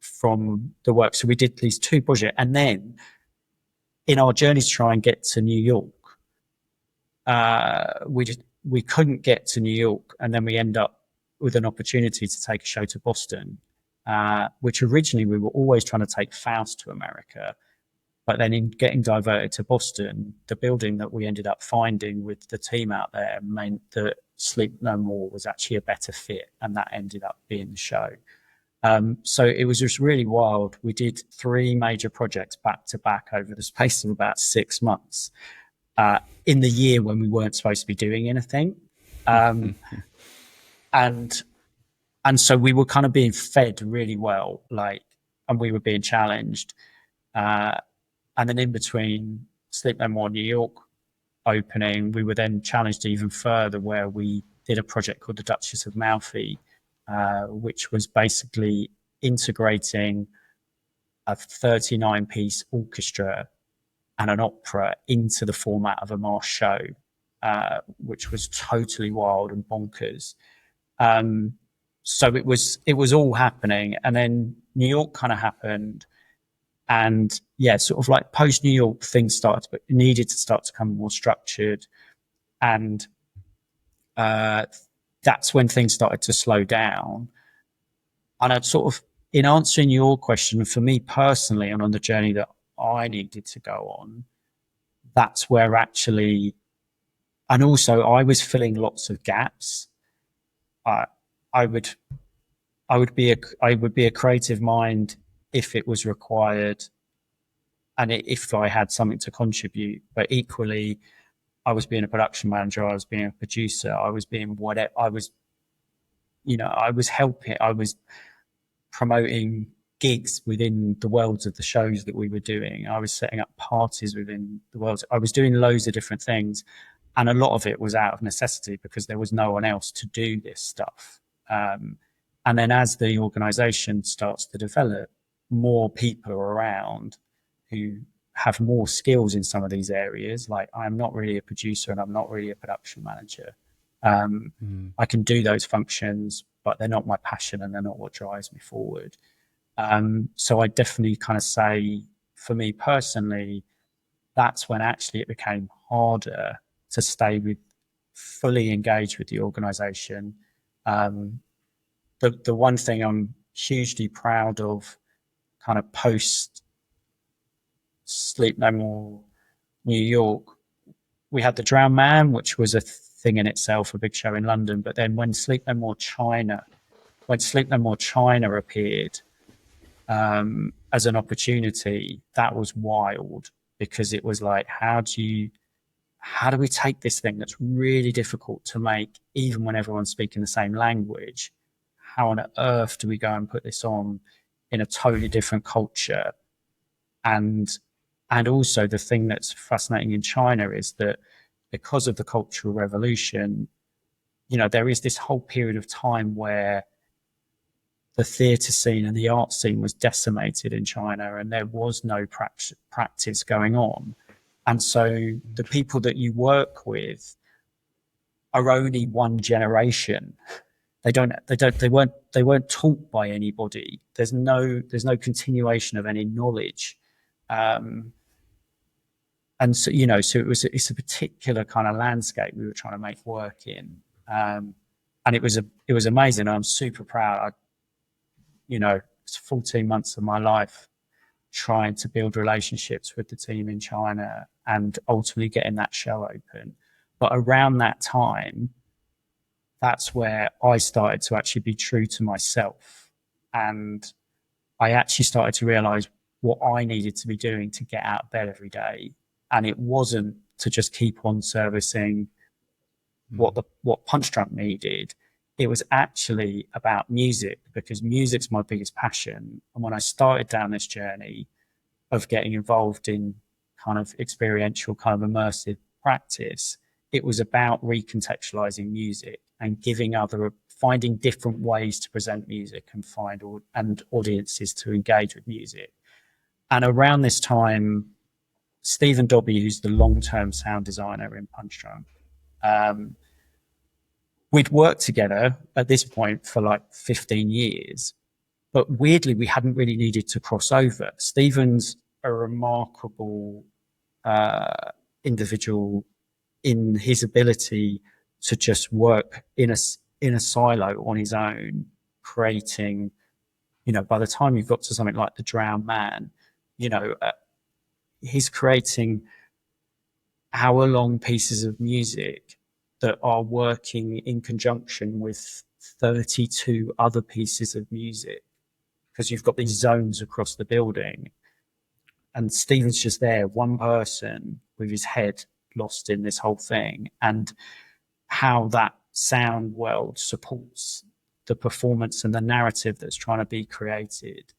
from the work. So we did these two projects, and then in our journey to try and get to New York, we couldn't get to New York, and then we end up with an opportunity to take a show to Boston, which originally we were always trying to take Faust to America. But then in getting diverted to Boston, the building that we ended up finding with the team out there meant that Sleep No More was actually a better fit, and that ended up being the show. So it was just really wild. We did 3 major projects back to back over the space of about 6 months, in the year when we weren't supposed to be doing anything. And so we were kind of being fed really well, and we were being challenged. And then in between Sleep No More New York opening, we were then challenged even further, where we did a project called The Duchess of Malfi, which was basically integrating a 39-piece orchestra and an opera into the format of a mass show, which was totally wild and bonkers. So it was all happening, and then New York kind of happened, and sort of like post New York, things needed to start to become more structured, and that's when things started to slow down. And I'd sort of, in answering your question, for me personally, and on the journey that I needed to go on, that's where actually, and also I was filling lots of gaps. I would be a creative mind if it was required, and if I had something to contribute. But equally, I was being a production manager, I was being a producer, I was being whatever. I was helping. I was promoting gigs within the worlds of the shows that we were doing. I was setting up parties within the worlds. I was doing loads of different things, and a lot of it was out of necessity because there was no one else to do this stuff. And then as the organization starts to develop, more people are around who have more skills in some of these areas. Like, I'm not really a producer and I'm not really a production manager. I can do those functions, but they're not my passion and they're not what drives me forward. So I definitely kind of say, for me personally, that's when actually it became harder to stay fully engaged with the organization. The one thing I'm hugely proud of, kind of post Sleep No More New York, we had the Drowned Man, which was a thing in itself, a big show in London. But then when Sleep No More China appeared as an opportunity, that was wild, because it was like, how do we take this thing that's really difficult to make, even when everyone's speaking the same language? How on earth do we go and put this on in a totally different culture? And also, the thing that's fascinating in China is that because of the Cultural Revolution, there is this whole period of time where the theatre scene and the art scene was decimated in China, and there was no practice going on. And so the people that you work with are only one generation. They weren't taught by anybody. There's no continuation of any knowledge. And so, it's a particular kind of landscape we were trying to make work in. And it was amazing. I'm super proud. It's 14 months of my life trying to build relationships with the team in China and ultimately getting that show open. But around that time, that's where I started to actually be true to myself. And I actually started to realize what I needed to be doing to get out of bed every day. And it wasn't to just keep on servicing what Punchdrunk needed. It was actually about music, because music's my biggest passion. And when I started down this journey of getting involved in kind of experiential, kind of immersive practice, it was about recontextualizing music and finding different ways to present music and and audiences to engage with music. And around this time, Stephen Dobby, who's the long-term sound designer in Punchdrunk, we'd worked together at this point for like 15 years, but weirdly, we hadn't really needed to cross over. Stephen's a remarkable individual in his ability to just work in a silo on his own, creating, by the time you've got to something like The Drowned Man, he's creating hour-long pieces of music that are working in conjunction with 32 other pieces of music, because you've got these zones across the building. And Stephen's just there, one person with his head lost in this whole thing, and how that sound world supports the performance and the narrative that's trying to be created.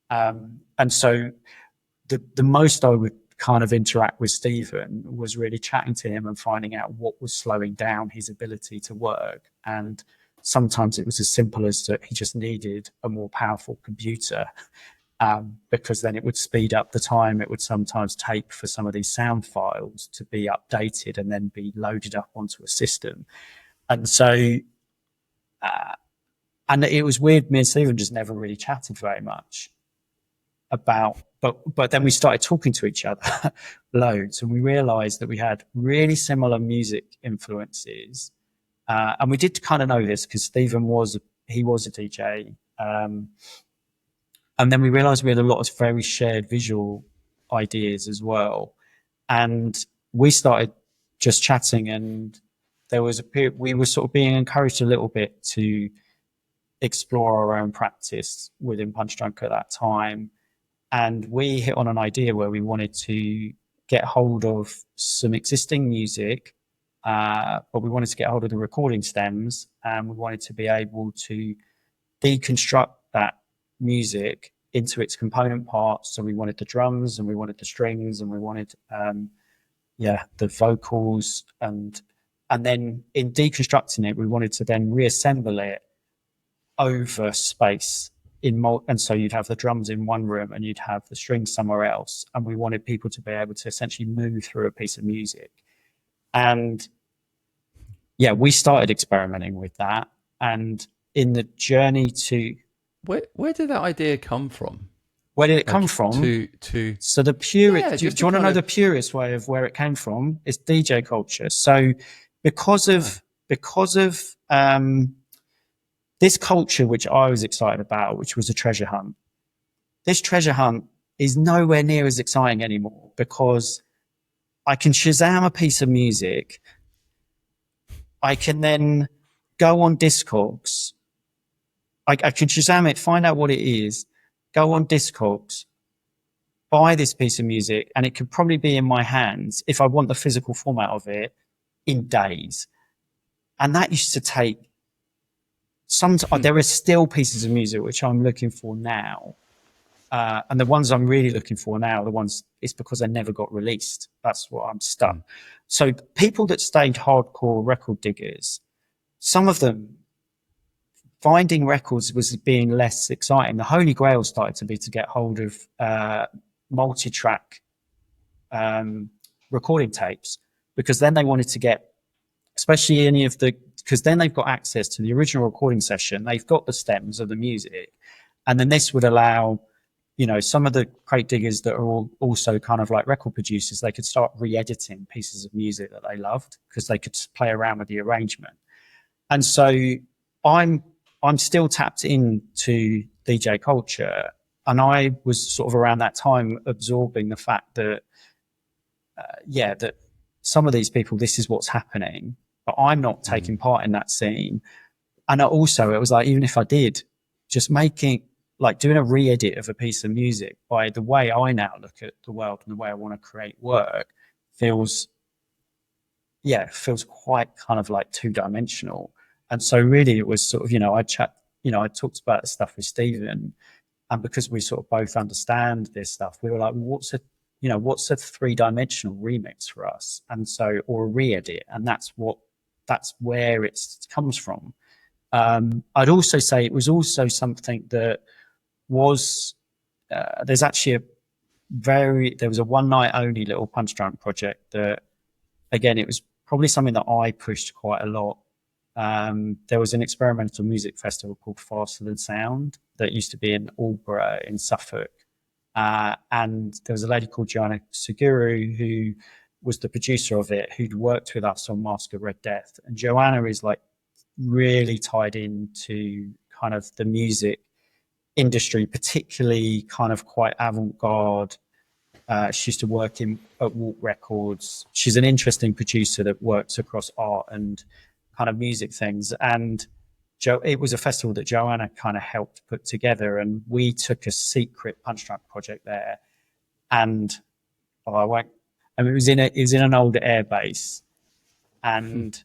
And so the most I would kind of interact with Stephen was really chatting to him and finding out what was slowing down his ability to work. And sometimes it was as simple as that he just needed a more powerful computer, because then it would speed up the time it would sometimes take for some of these sound files to be updated and then be loaded up onto a system. And so, and it was weird, me and Stephen just never really chatted very much about, but then we started talking to each other loads, and we realized that we had really similar music influences. And we did kind of know this because Stephen was a DJ. And then we realized we had a lot of very shared visual ideas as well. And we started just chatting, and there was a period we were sort of being encouraged a little bit to explore our own practice within Punchdrunk at that time. And we hit on an idea where we wanted to get hold of some existing music, but we wanted to get hold of the recording stems, and we wanted to be able to deconstruct that music into its component parts. So we wanted the drums, and we wanted the strings, and we wanted the vocals, and then in deconstructing it, we wanted to then reassemble it over space and so you'd have the drums in one room and you'd have the strings somewhere else, and we wanted people to be able to essentially move through a piece of music. And we started experimenting with that, and in the journey to where did that idea come from? Where did it come from? So the purest. Do you want to know the purest way of where it came from? It's DJ culture. So because of this culture, which I was excited about, which was a treasure hunt. This treasure hunt is nowhere near as exciting anymore, because I can Shazam a piece of music. I can then go on Discogs. I can Shazam it, find out what it is, go on Discogs, buy this piece of music, and it could probably be in my hands, if I want the physical format of it, in days. And that used to take there are still pieces of music which I'm looking for now. And the ones I'm really looking for now, it's because they never got released. That's what I'm stuck. So people that stayed hardcore record diggers, some of them, finding records was being less exciting. The holy grail started to be to get hold of multi-track recording tapes, because then they wanted to get, especially because then they've got access to the original recording session, they've got the stems of the music, and then this would allow, some of the crate diggers that are also kind of like record producers, they could start re-editing pieces of music that they loved, because they could play around with the arrangement. And so I'm still tapped into DJ culture, and I was sort of around that time absorbing the fact that that some of these people, this is what's happening. but I'm not taking part in that scene. And also, it was like, even if I did, just making, like doing a re-edit of a piece of music by the way I now look at the world and the way I want to create work feels quite kind of like two-dimensional. And so really it was sort of, I talked about this stuff with Stephen, and because we sort of both understand this stuff, we were like, what's a three-dimensional remix for us? And so, or a re-edit, and that's where it comes from. I'd also say it was also something that was, there's actually there was a one night only little Punchdrunk project that, again, it was probably something that I pushed quite a lot. There was an experimental music festival called Faster Than Sound that used to be in Aldborough in Suffolk. And there was a lady called Joanna Suguru who was the producer of it, who'd worked with us on Mask of Red Death. And Joanna is like really tied into kind of the music industry, particularly kind of quite avant-garde. She used to work at Walk Records. She's an interesting producer that works across art and kind of music things. And it was a festival that Joanna kind of helped put together, and we took a secret Punchdrunk project there. And it was in an old airbase, and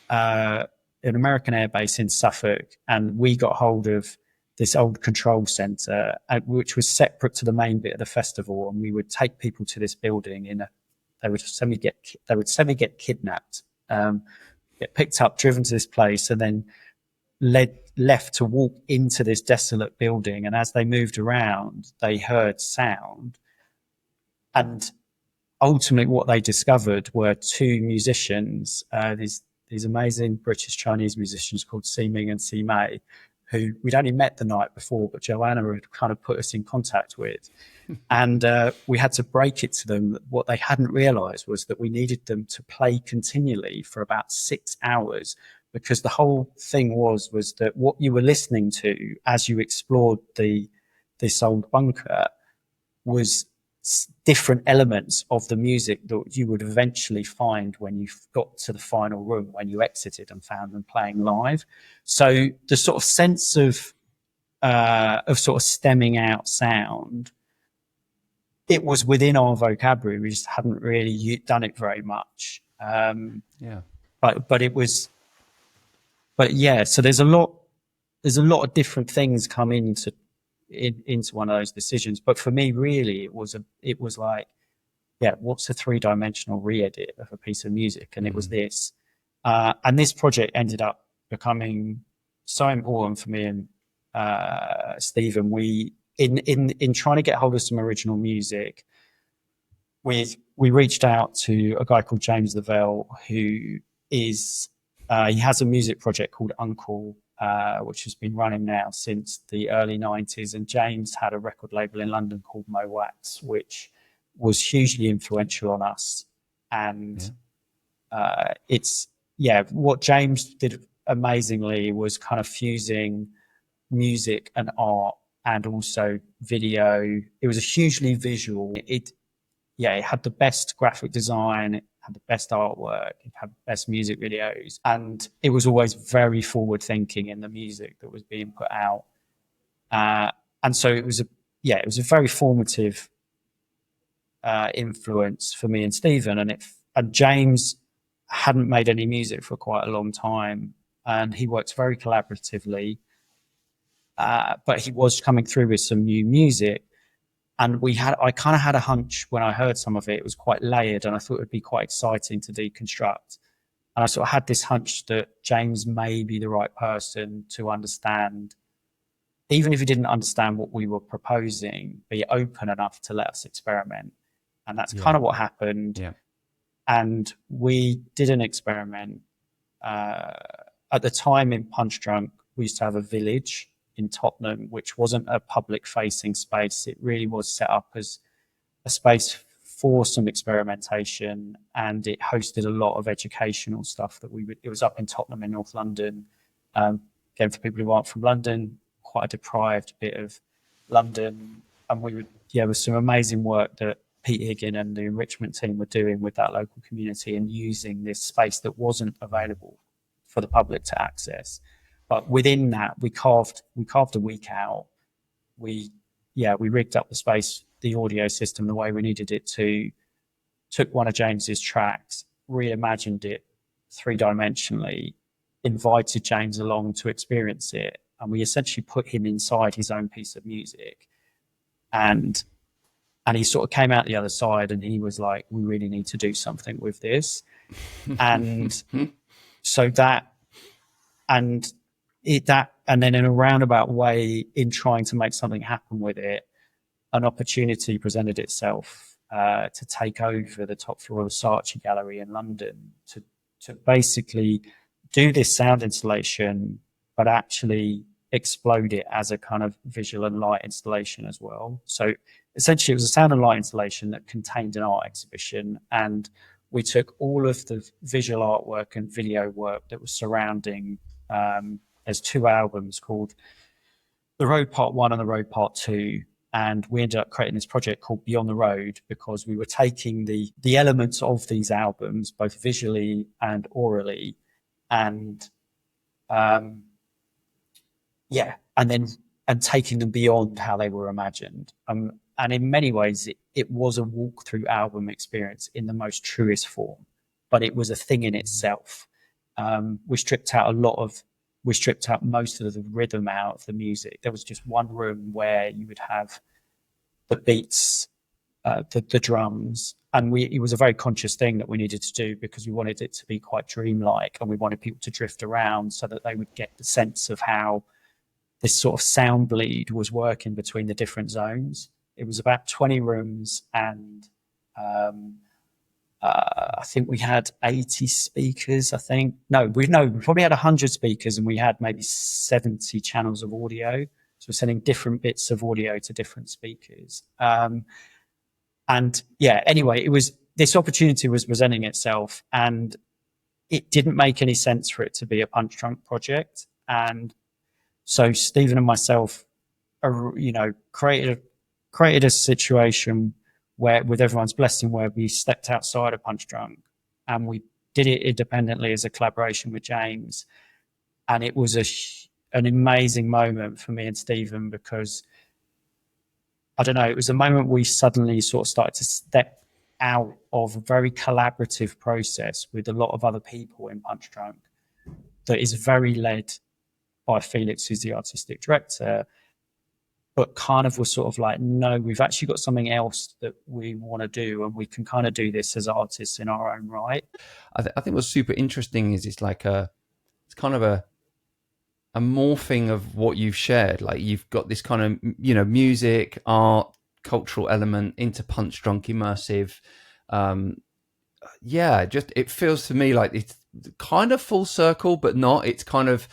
an American airbase in Suffolk, and we got hold of this old control center, which was separate to the main bit of the festival. And we would take people to this building they would semi get kidnapped, get picked up, driven to this place, and then left to walk into this desolate building. And as they moved around, they heard sound. And ultimately what they discovered were two musicians, these amazing British Chinese musicians called Si Ming and Si Mei, who we'd only met the night before, but Joanna had kind of put us in contact with. And we had to break it to them that what they hadn't realized was that we needed them to play continually for about 6 hours, because the whole thing was that what you were listening to as you explored this old bunker was different elements of the music that you would eventually find when you got to the final room, when you exited and found them playing live. So the sort of sense of sort of stemming out sound, it was within our vocabulary. We just hadn't really done it very much. But yeah, so there's a lot of different things come into one of those decisions. But for me, really, it was like, what's a three-dimensional re-edit of a piece of music? And it was this. And this project ended up becoming so important for me and Stephen. We, in trying to get hold of some original music, we reached out to a guy called James Lavelle, who is, he has a music project called Uncle, which has been running now since the early 90s. And James had a record label in London called Mo Wax, which was hugely influential on us. And what James did amazingly was kind of fusing music and art and also video. It was a hugely visual. It had the best graphic design, it had the best artwork, it had the best music videos, and it was always very forward thinking in the music that was being put out. And so it was a very formative influence for me and Stephen. And James hadn't made any music for quite a long time, and he works very collaboratively. But he was coming through with some new music. And I kind of had a hunch when I heard some of it. It was quite layered, and I thought it would be quite exciting to deconstruct. And I sort of had this hunch that James may be the right person to understand, even if he didn't understand what we were proposing, be open enough to let us experiment. And that's kind of what happened. Yeah. And we did an experiment. At the time in Punchdrunk, we used to have a village in Tottenham, which wasn't a public facing space. It really was set up as a space for some experimentation, and it hosted a lot of educational stuff it was up in Tottenham in North London. Again, for people who aren't from London, quite a deprived bit of London. And there was some amazing work that Pete Higgin and the enrichment team were doing with that local community and using this space that wasn't available for the public to access. But within that, we carved a week out. We rigged up the space, the audio system, the way we needed it to, took one of James's tracks, reimagined it 3-dimensionally, invited James along to experience it. And we essentially put him inside his own piece of music. And he sort of came out the other side and he was like, we really need to do something with this. And so that, and then in a roundabout way, in trying to make something happen with it, an opportunity presented itself to take over the top floor of the Saatchi Gallery in London to basically do this sound installation, but actually explode it as a kind of visual and light installation as well. So essentially it was a sound and light installation that contained an art exhibition, and we took all of the visual artwork and video work that was surrounding, there's 2 albums called The Road Part 1 and The Road Part 2, and we ended up creating this project called Beyond the Road, because we were taking the elements of these albums, both visually and orally, and taking them beyond how they were imagined. And in many ways, it was a walk-through album experience in the most truest form, but it was a thing in itself. We stripped out most of the rhythm out of the music. There was just one room where you would have the beats, the drums, and it was a very conscious thing that we needed to do, because we wanted it to be quite dreamlike, and we wanted people to drift around so that they would get the sense of how this sort of sound bleed was working between the different zones. It was about 20 rooms, and I think we had 80 speakers. We probably had 100 speakers, and we had maybe 70 channels of audio. So we're sending different bits of audio to different speakers. Anyway, this opportunity was presenting itself, and it didn't make any sense for it to be a Punchdrunk project. And so Stephen and myself, created a situation where, with everyone's blessing, where we stepped outside of Punchdrunk, and we did it independently as a collaboration with James. And it was an amazing moment for me and Stephen, because I don't know, it was a moment we suddenly sort of started to step out of a very collaborative process with a lot of other people in Punchdrunk that is very led by Felix, who's the artistic director, but kind of was sort of like, no, we've actually got something else that we want to do, and we can kind of do this as artists in our own right. I think what's super interesting is it's kind of a morphing of what you've shared. Like, you've got this kind of, music, art, cultural element into Punchdrunk, immersive. It feels to me like it's kind of full circle, but not. It's kind of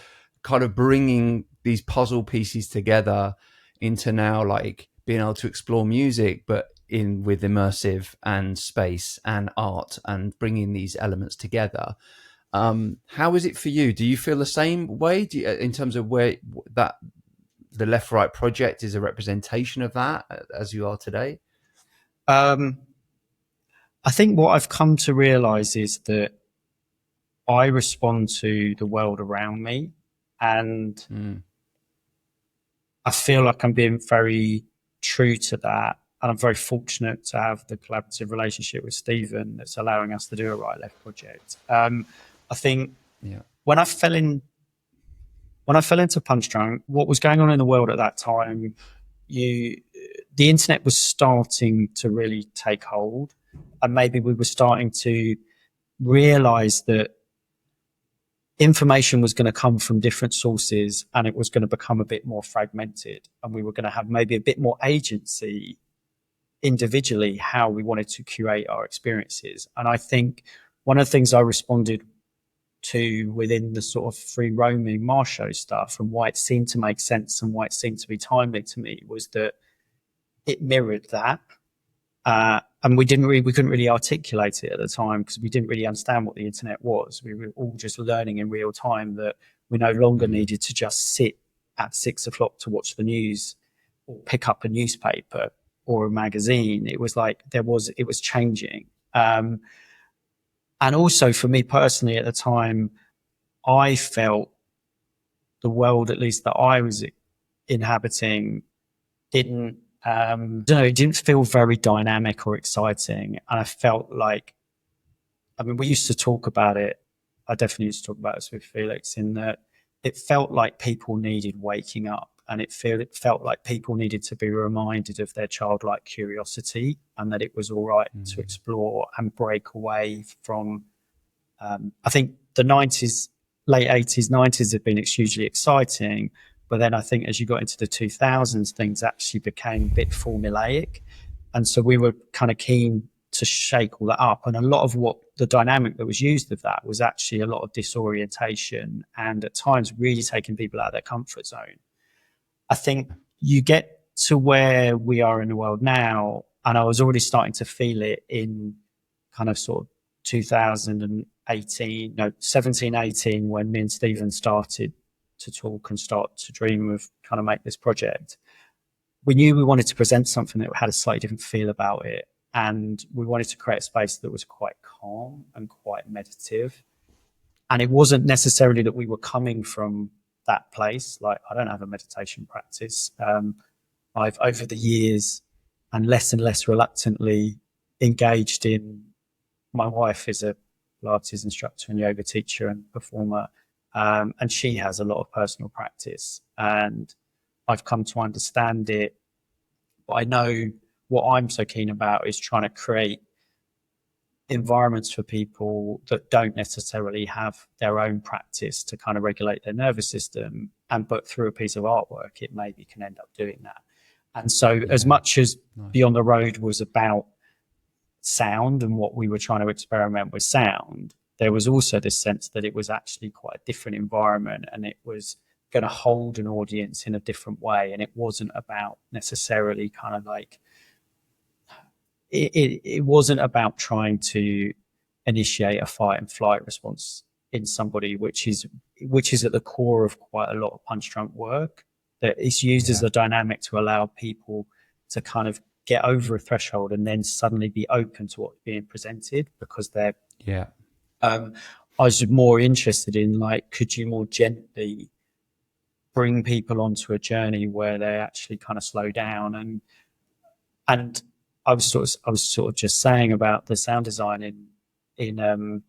bringing these puzzle pieces together into now, like, being able to explore music, but with immersive and space and art, and bringing these elements together. How is it for you? Do you feel the same way? In terms of where that the Left Right project is a representation of that, as you are today? I think what I've come to realize is that I respond to the world around me, and I feel like I'm being very true to that. And I'm very fortunate to have the collaborative relationship with Stephen that's allowing us to do a Right Left project. I think when I fell into Punchdrunk, what was going on in the world at that time, the internet was starting to really take hold, and maybe we were starting to realize that information was going to come from different sources, and it was going to become a bit more fragmented, and we were going to have maybe a bit more agency individually how we wanted to curate our experiences. And I think one of the things I responded to within the sort of free roaming Marshow stuff, and why it seemed to make sense and why it seemed to be timely to me, was that it mirrored that. And we couldn't really articulate it at the time, because we didn't really understand what the internet was. We were all just learning in real time that we no longer needed to just sit at 6 o'clock to watch the news or pick up a newspaper. or a magazine. It was like it was changing. And also for me personally at the time, I felt the world, at least that I was inhabiting, didn't, it didn't feel very dynamic or exciting. And I felt like, I mean, we used to talk about it. I definitely used to talk about this with Felix, in that it felt like people needed waking up, and it felt like people needed to be reminded of their childlike curiosity, and that it was all right to explore and break away from. I think the 90s, late 80s, 90s have been hugely exciting, but then I think as you got into the 2000s, things actually became a bit formulaic, and so we were kind of keen to shake all that up. And a lot of what the dynamic that was used of that was actually a lot of disorientation, and at times really taking people out of their comfort zone. I think you get to where we are in the world now, and I was already starting to feel it in kind of sort of 2018, no, 17, 18, when me and Stephen started to talk and start to dream of kind of make this project. We knew we wanted to present something that had a slightly different feel about it. And we wanted to create a space that was quite calm and quite meditative. And it wasn't necessarily that we were coming from that place. Like, I don't have a meditation practice. I've, over the years, and less reluctantly, engaged in, my wife is a Pilates instructor and yoga teacher and performer. And she has a lot of personal practice. And I've come to understand it. But I know what I'm so keen about is trying to create environments for people that don't necessarily have their own practice to kind of regulate their nervous system, but through a piece of artwork, it maybe can end up doing that. And so as much as Beyond the Road was about sound and what we were trying to experiment with sound, there was also this sense that it was actually quite a different environment, and it was going to hold an audience in a different way. And it wasn't about necessarily kind of like, it wasn't about trying to initiate a fight and flight response in somebody, which is at the core of quite a lot of Punchdrunk work, that it's used as a dynamic to allow people to kind of get over a threshold and then suddenly be open to what's being presented, because they're I was more interested in, like, could you more gently bring people onto a journey where they actually kind of slow down. And I was sort of just saying about the sound design in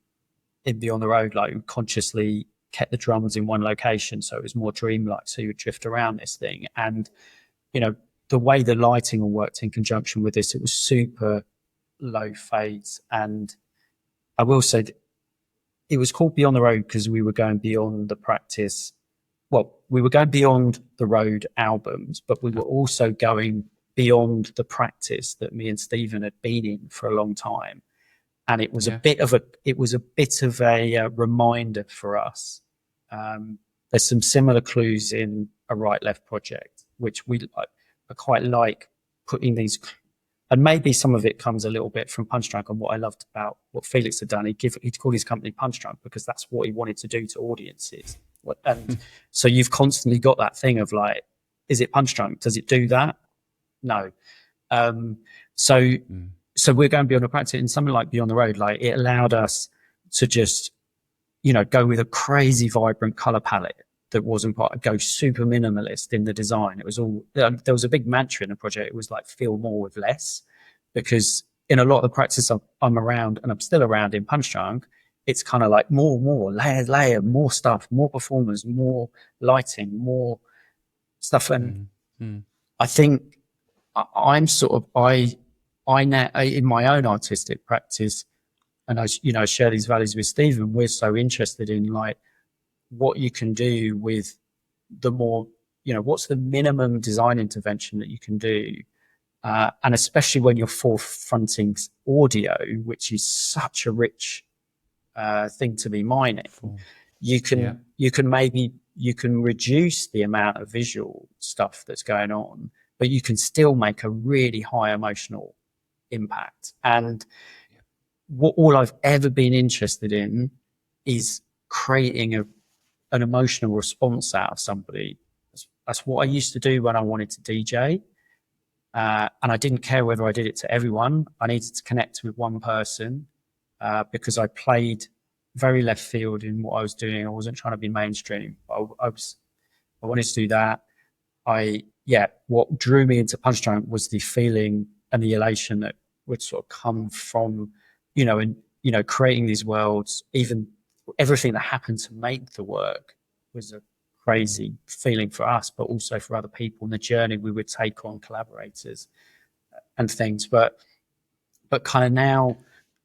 Beyond the Road, like, we consciously kept the drums in one location, so it was more dreamlike, so you would drift around this thing. And the way the lighting all worked in conjunction with this, it was super low fades. And I will say it was called Beyond the Road because we were going beyond the practice. Well, we were going beyond the Road albums, but we were also going beyond the practice that me and Stephen had been in for a long time. And it was a bit of a reminder for us. There's some similar clues in a Right Left project, which I quite like putting these, and maybe some of it comes a little bit from Punchdrunk. And what I loved about what Felix had done, he'd called his company Punchdrunk because that's what he wanted to do to audiences. And so you've constantly got that thing of like, is it Punchdrunk? Does it do that? No. So we're going beyond the practice, and something like Beyond the Road, like, it allowed us to just, go with a crazy vibrant color palette that wasn't go super minimalist in the design. It was all, there was a big mantra in the project. It was like, feel more with less, because in a lot of the practice I'm around, and I'm still around in Punchdrunk, it's kind of like more layer, more stuff, more performers, more lighting, more stuff. And I think I'm sort of, I now, in my own artistic practice, and I share these values with Stephen, we're so interested in, like, what you can do with the more, what's the minimum design intervention that you can do. And especially when you're forefronting audio, which is such a rich thing to be mining, you can reduce the amount of visual stuff that's going on, but you can still make a really high emotional impact. And all I've ever been interested in is creating an emotional response out of somebody. That's what I used to do when I wanted to DJ. And I didn't care whether I did it to everyone. I needed to connect with one person because I played very left field in what I was doing. I wasn't trying to be mainstream. I wanted to do that. What drew me into Punchdrunk was the feeling and the elation that would sort of come from, creating these worlds. Even everything that happened to make the work was a crazy feeling for us, but also for other people, and the journey we would take on collaborators and things. But kind of now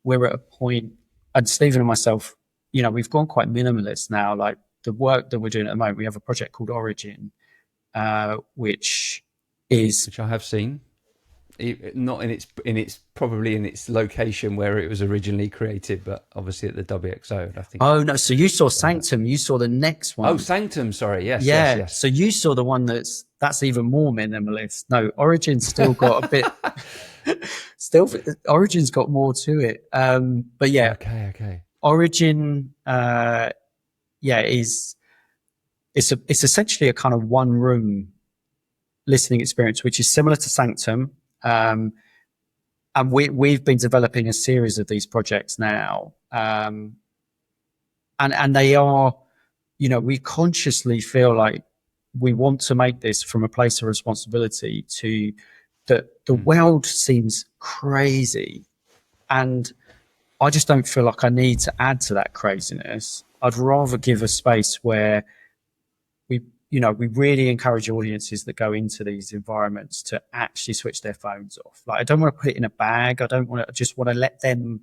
we're at a point, and Stephen and myself, we've gone quite minimalist now. Like the work that we're doing at the moment, we have a project called Origin, which I have seen, not in its probably in its location where it was originally created, but obviously at the WXO, I think. Oh no! So you saw Sanctum. You saw the next one. Oh, Sanctum. Sorry. Yes. Yeah. Yes. So you saw the one that's even more minimalist. No, Origin's still got a bit. Origin's got more to it. But yeah. Okay. Origin. It's essentially a kind of one room listening experience, which is similar to Sanctum. And we've been developing a series of these projects now. And they are, we consciously feel like we want to make this from a place of responsibility to that the world seems crazy. And I just don't feel like I need to add to that craziness. I'd rather give a space where we really encourage audiences that go into these environments to actually switch their phones off. Like, I don't want to put it in a bag. I just want to let them,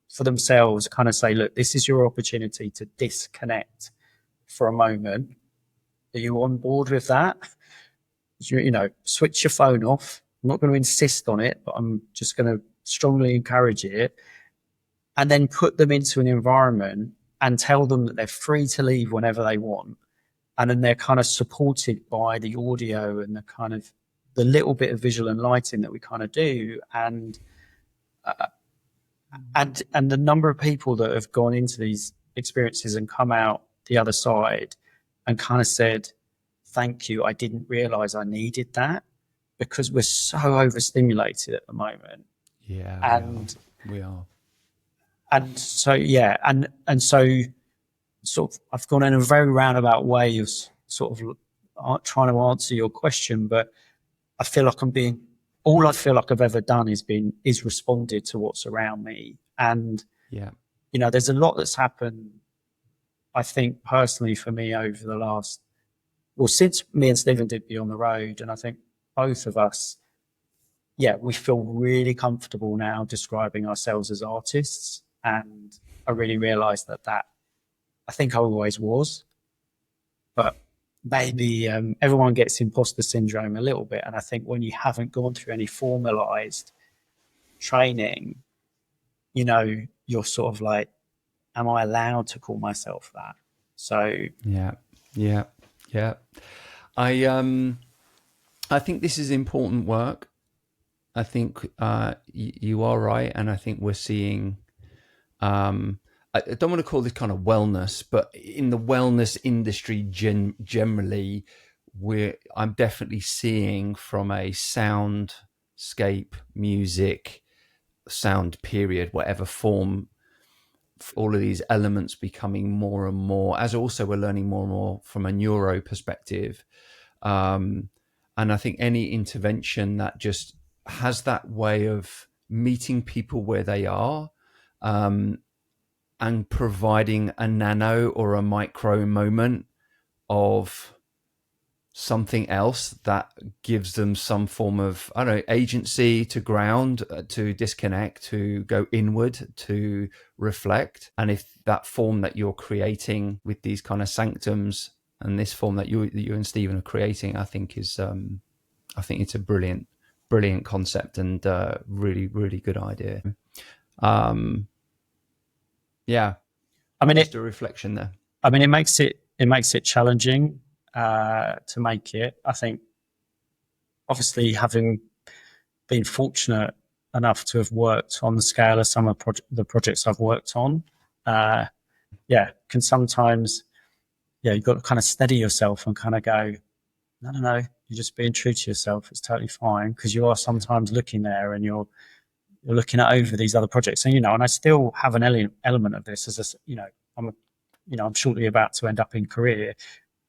for themselves, kind of say, look, this is your opportunity to disconnect for a moment. Are you on board with that? Switch your phone off. I'm not going to insist on it, but I'm just going to strongly encourage it. And then put them into an environment and tell them that they're free to leave whenever they want. And then they're kind of supported by the audio and the kind of the little bit of visual and lighting that we kind of do. And the number of people that have gone into these experiences and come out the other side and kind of said, thank you, I didn't realize I needed that, because we're so overstimulated at the moment. Yeah. And we are. And so, sort of, I've gone in a very roundabout way of sort of trying to answer your question, but I feel like all I feel like I've ever done is responded to what's around me. And, there's a lot that's happened, I think, personally for me over the last, since me and Stephen did Be on the Road. And I think both of us, we feel really comfortable now describing ourselves as artists. And I really realized that I think I always was, but maybe everyone gets imposter syndrome a little bit. And I think when you haven't gone through any formalized training, you're sort of like, am I allowed to call myself that? So yeah. I think this is important work. I think you are right, and I think we're seeing. I don't want to call this kind of wellness, but in the wellness industry generally, I'm definitely seeing from a soundscape, music, sound period, whatever form, all of these elements becoming more and more, as also we're learning more and more from a neuro perspective. And I think any intervention that just has that way of meeting people where they are, and providing a nano or a micro moment of something else that gives them some form of, I don't know, agency to ground, to disconnect, to go inward, to reflect. And if that form that you're creating with these kind of sanctums and this form that you and Stephen are creating, I think it's a brilliant concept and really, really good idea. Yeah, I mean, just a reflection there. I mean, it makes it challenging to make it. I think, obviously, having been fortunate enough to have worked on the scale of some of the projects I've worked on, can sometimes, you've got to kind of steady yourself and kind of go, no, You're just being true to yourself. It's totally fine, because you are sometimes looking there and you're looking at over these other projects. And, and I still have an element of this as I'm shortly about to end up in career,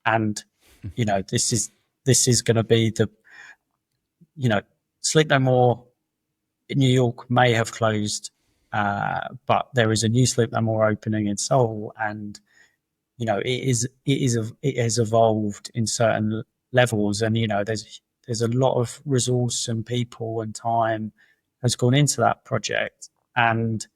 and, this is going to be Sleep No More in New York may have closed, but there is a new Sleep No More opening in Seoul, and it has evolved in certain levels, and there's a lot of resource and people and time has gone into that project, and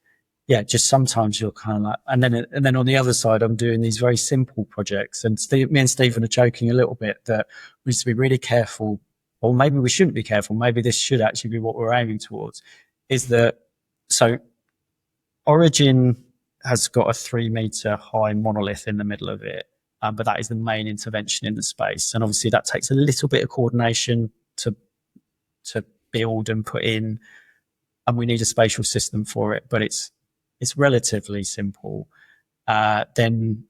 yeah, just sometimes you're kind of like, and then on the other side, I'm doing these very simple projects, and me and Stephen are joking a little bit that we need to be really careful, or maybe we shouldn't be careful. Maybe this should actually be what we're aiming towards. Is that so? Origin has got a 3-meter high monolith in the middle of it, but that is the main intervention in the space, and obviously that takes a little bit of coordination to build and put in, and we need a spatial system for it, but it's relatively simple. Then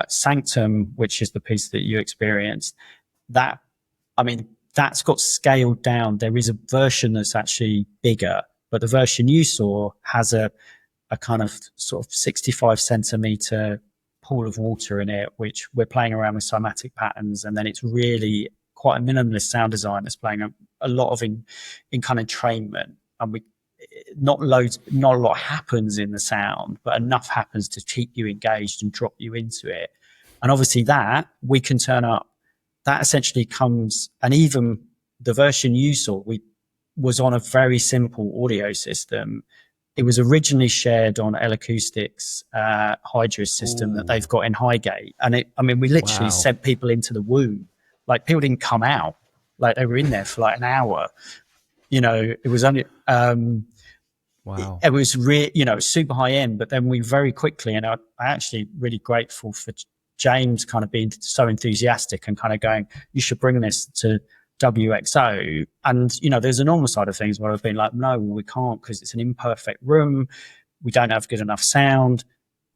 Sanctum, which is the piece that you experienced, that's got scaled down. There is a version that's actually bigger, but the version you saw has a kind of sort of 65 centimeter pool of water in it, which we're playing around with cymatic patterns. And then it's really quite a minimalist sound design that's playing a lot of in kind of entrainment. And not a lot happens in the sound, but enough happens to keep you engaged and drop you into it. And obviously that we can turn up, that essentially comes, and even the version you saw, was on a very simple audio system. It was originally shared on L Acoustics' Hydra's system that they've got in Highgate. And we literally sent people into the womb. Like, people didn't come out. Like, they were in there for like an hour. It was only, it was super high end, but then we very quickly, and I actually really grateful for James kind of being so enthusiastic and kind of going, you should bring this to WXO. And there's a normal side of things where I've been like, no, we can't, because it's an imperfect room, we don't have good enough sound.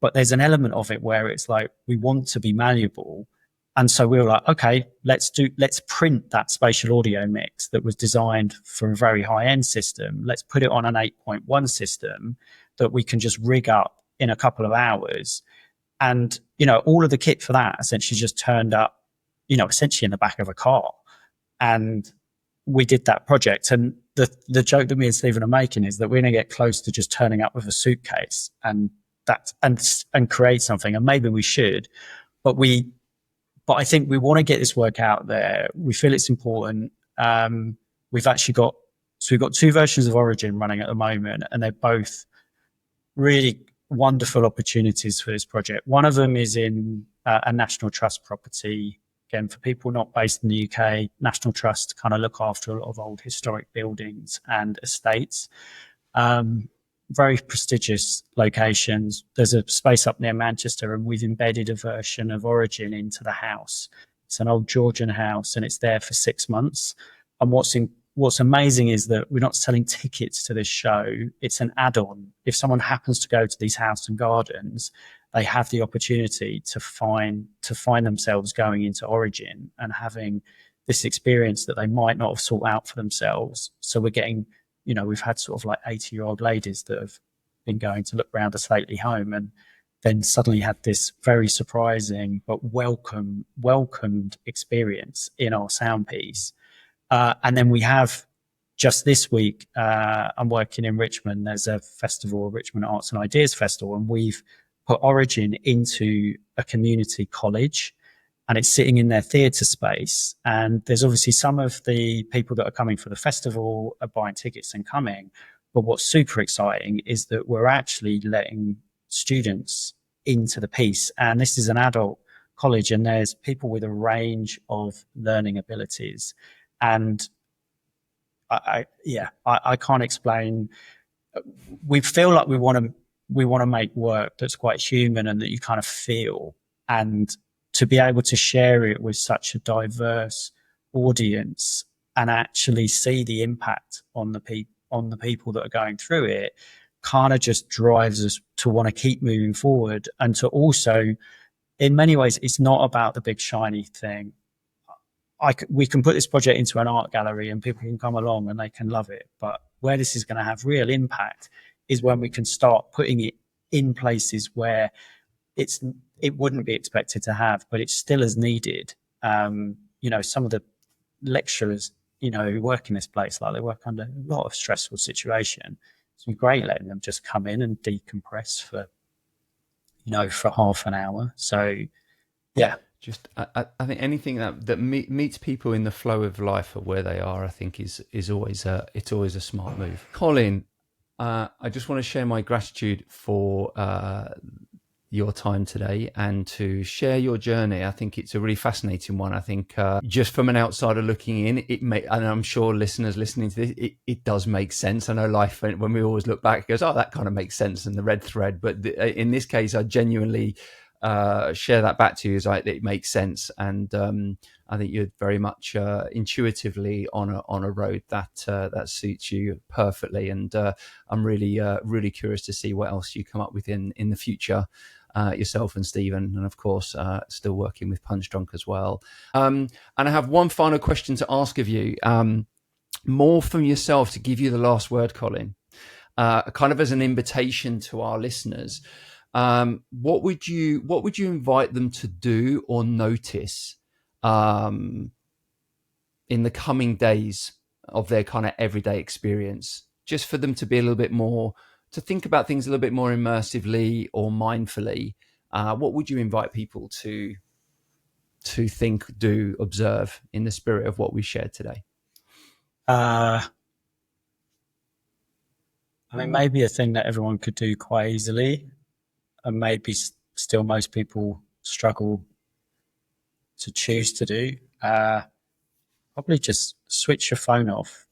But there's an element of it where it's like, we want to be malleable, and so we were like, okay, let's print that spatial audio mix that was designed for a very high end system, let's put it on an 8.1 system that we can just rig up in a couple of hours. And all of the kit for that essentially just turned up essentially in the back of a car. And we did that project. And the joke that me and Stephen are making is that we're going to get close to just turning up with a suitcase and create something. And maybe we should, but I think we want to get this work out there. We feel it's important. We've got 2 versions of Origin running at the moment, and they're both really wonderful opportunities for this project. One of them is in a National Trust property. Again, for people not based in the UK, National Trust kind of look after a lot of old historic buildings and estates. Very prestigious locations. There's a space up near Manchester, and we've embedded a version of Origin into the house. It's an old Georgian house, and it's there for 6 months. And what's amazing is that we're not selling tickets to this show. It's an add-on. If someone happens to go to these House and Gardens, they have the opportunity to find themselves going into Origin and having this experience that they might not have sought out for themselves. So we're getting, we've had sort of like 80-year-old ladies that have been going to look round a stately home, and then suddenly had this very surprising but welcomed experience in our sound piece. And then we have, just this week, I'm working in Richmond. There's a festival, Richmond Arts and Ideas Festival, and we've put Origin into a community college, and it's sitting in their theatre space. And there's obviously some of the people that are coming for the festival are buying tickets and coming. But what's super exciting is that we're actually letting students into the piece. And this is an adult college, and there's people with a range of learning abilities. And I can't explain. We feel like we want to make work that's quite human and that you kind of feel, and to be able to share it with such a diverse audience and actually see the impact on the people that are going through it kind of just drives us to want to keep moving forward. And to also, in many ways, it's not about the big shiny thing. we can put this project into an art gallery and people can come along and they can love it. But where this is going to have real impact is when we can start putting it in places where it wouldn't be expected to have, but it's still as needed. Some of the lecturers, who work in this place, like they work under a lot of stressful situation. It's been great letting them just come in and decompress for half an hour. So, yeah. Just, I think anything that meets people in the flow of life or where they are, I think is always it's always a smart move. Colin, I just want to share my gratitude for your time today and to share your journey. I think it's a really fascinating one. I think just from an outsider looking in, and I'm sure listeners listening to this, it does make sense. I know life, when we always look back, it goes, oh, that kind of makes sense, and the red thread. But in this case, I genuinely share that back to you, is like, it makes sense. And I think you're very much intuitively on a road that suits you perfectly. And I'm really curious to see what else you come up with in the future. Yourself and Stephen, and of course still working with Punchdrunk as well. And I have one final question to ask of you, more from yourself, to give you the last word, Colin, kind of as an invitation to our listeners. What would you invite them to do or notice in the coming days of their kind of everyday experience, just for them to be a little bit more, to think about things a little bit more immersively or mindfully? What would you invite people to think, do, observe in the spirit of what we shared today? I mean, maybe a thing that everyone could do quite easily, and maybe still most people struggle to choose to do. Probably just switch your phone off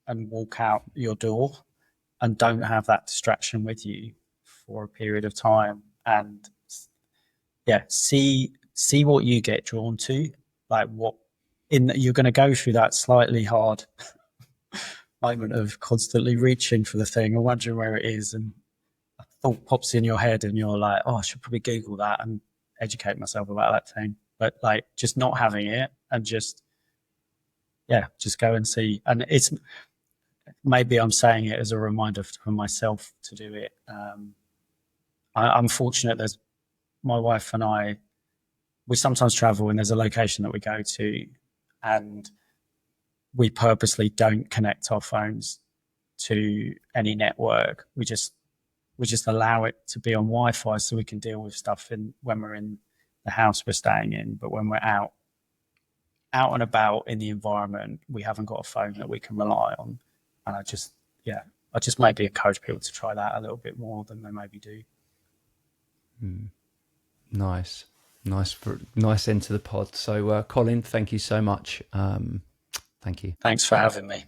and walk out your door, and don't have that distraction with you for a period of time. And see what you get drawn to, like you're going to go through that slightly hard moment of constantly reaching for the thing or wondering where it is, and a thought pops in your head and you're like, oh, I should probably Google that and educate myself about that thing. But like, just not having it and just go and see. And it's, maybe I'm saying it as a reminder for myself to do it. I'm fortunate. There's my wife and I, we sometimes travel and there's a location that we go to, and we purposely don't connect our phones to any network. We just allow it to be on Wi-Fi so we can deal with stuff when we're in the house we're staying in. But when we're out and about in the environment, we haven't got a phone that we can rely on. And I just maybe encourage people to try that a little bit more than they maybe do. Nice end to the pod. So Colin, thank you so much. Thank you. Thanks for having me.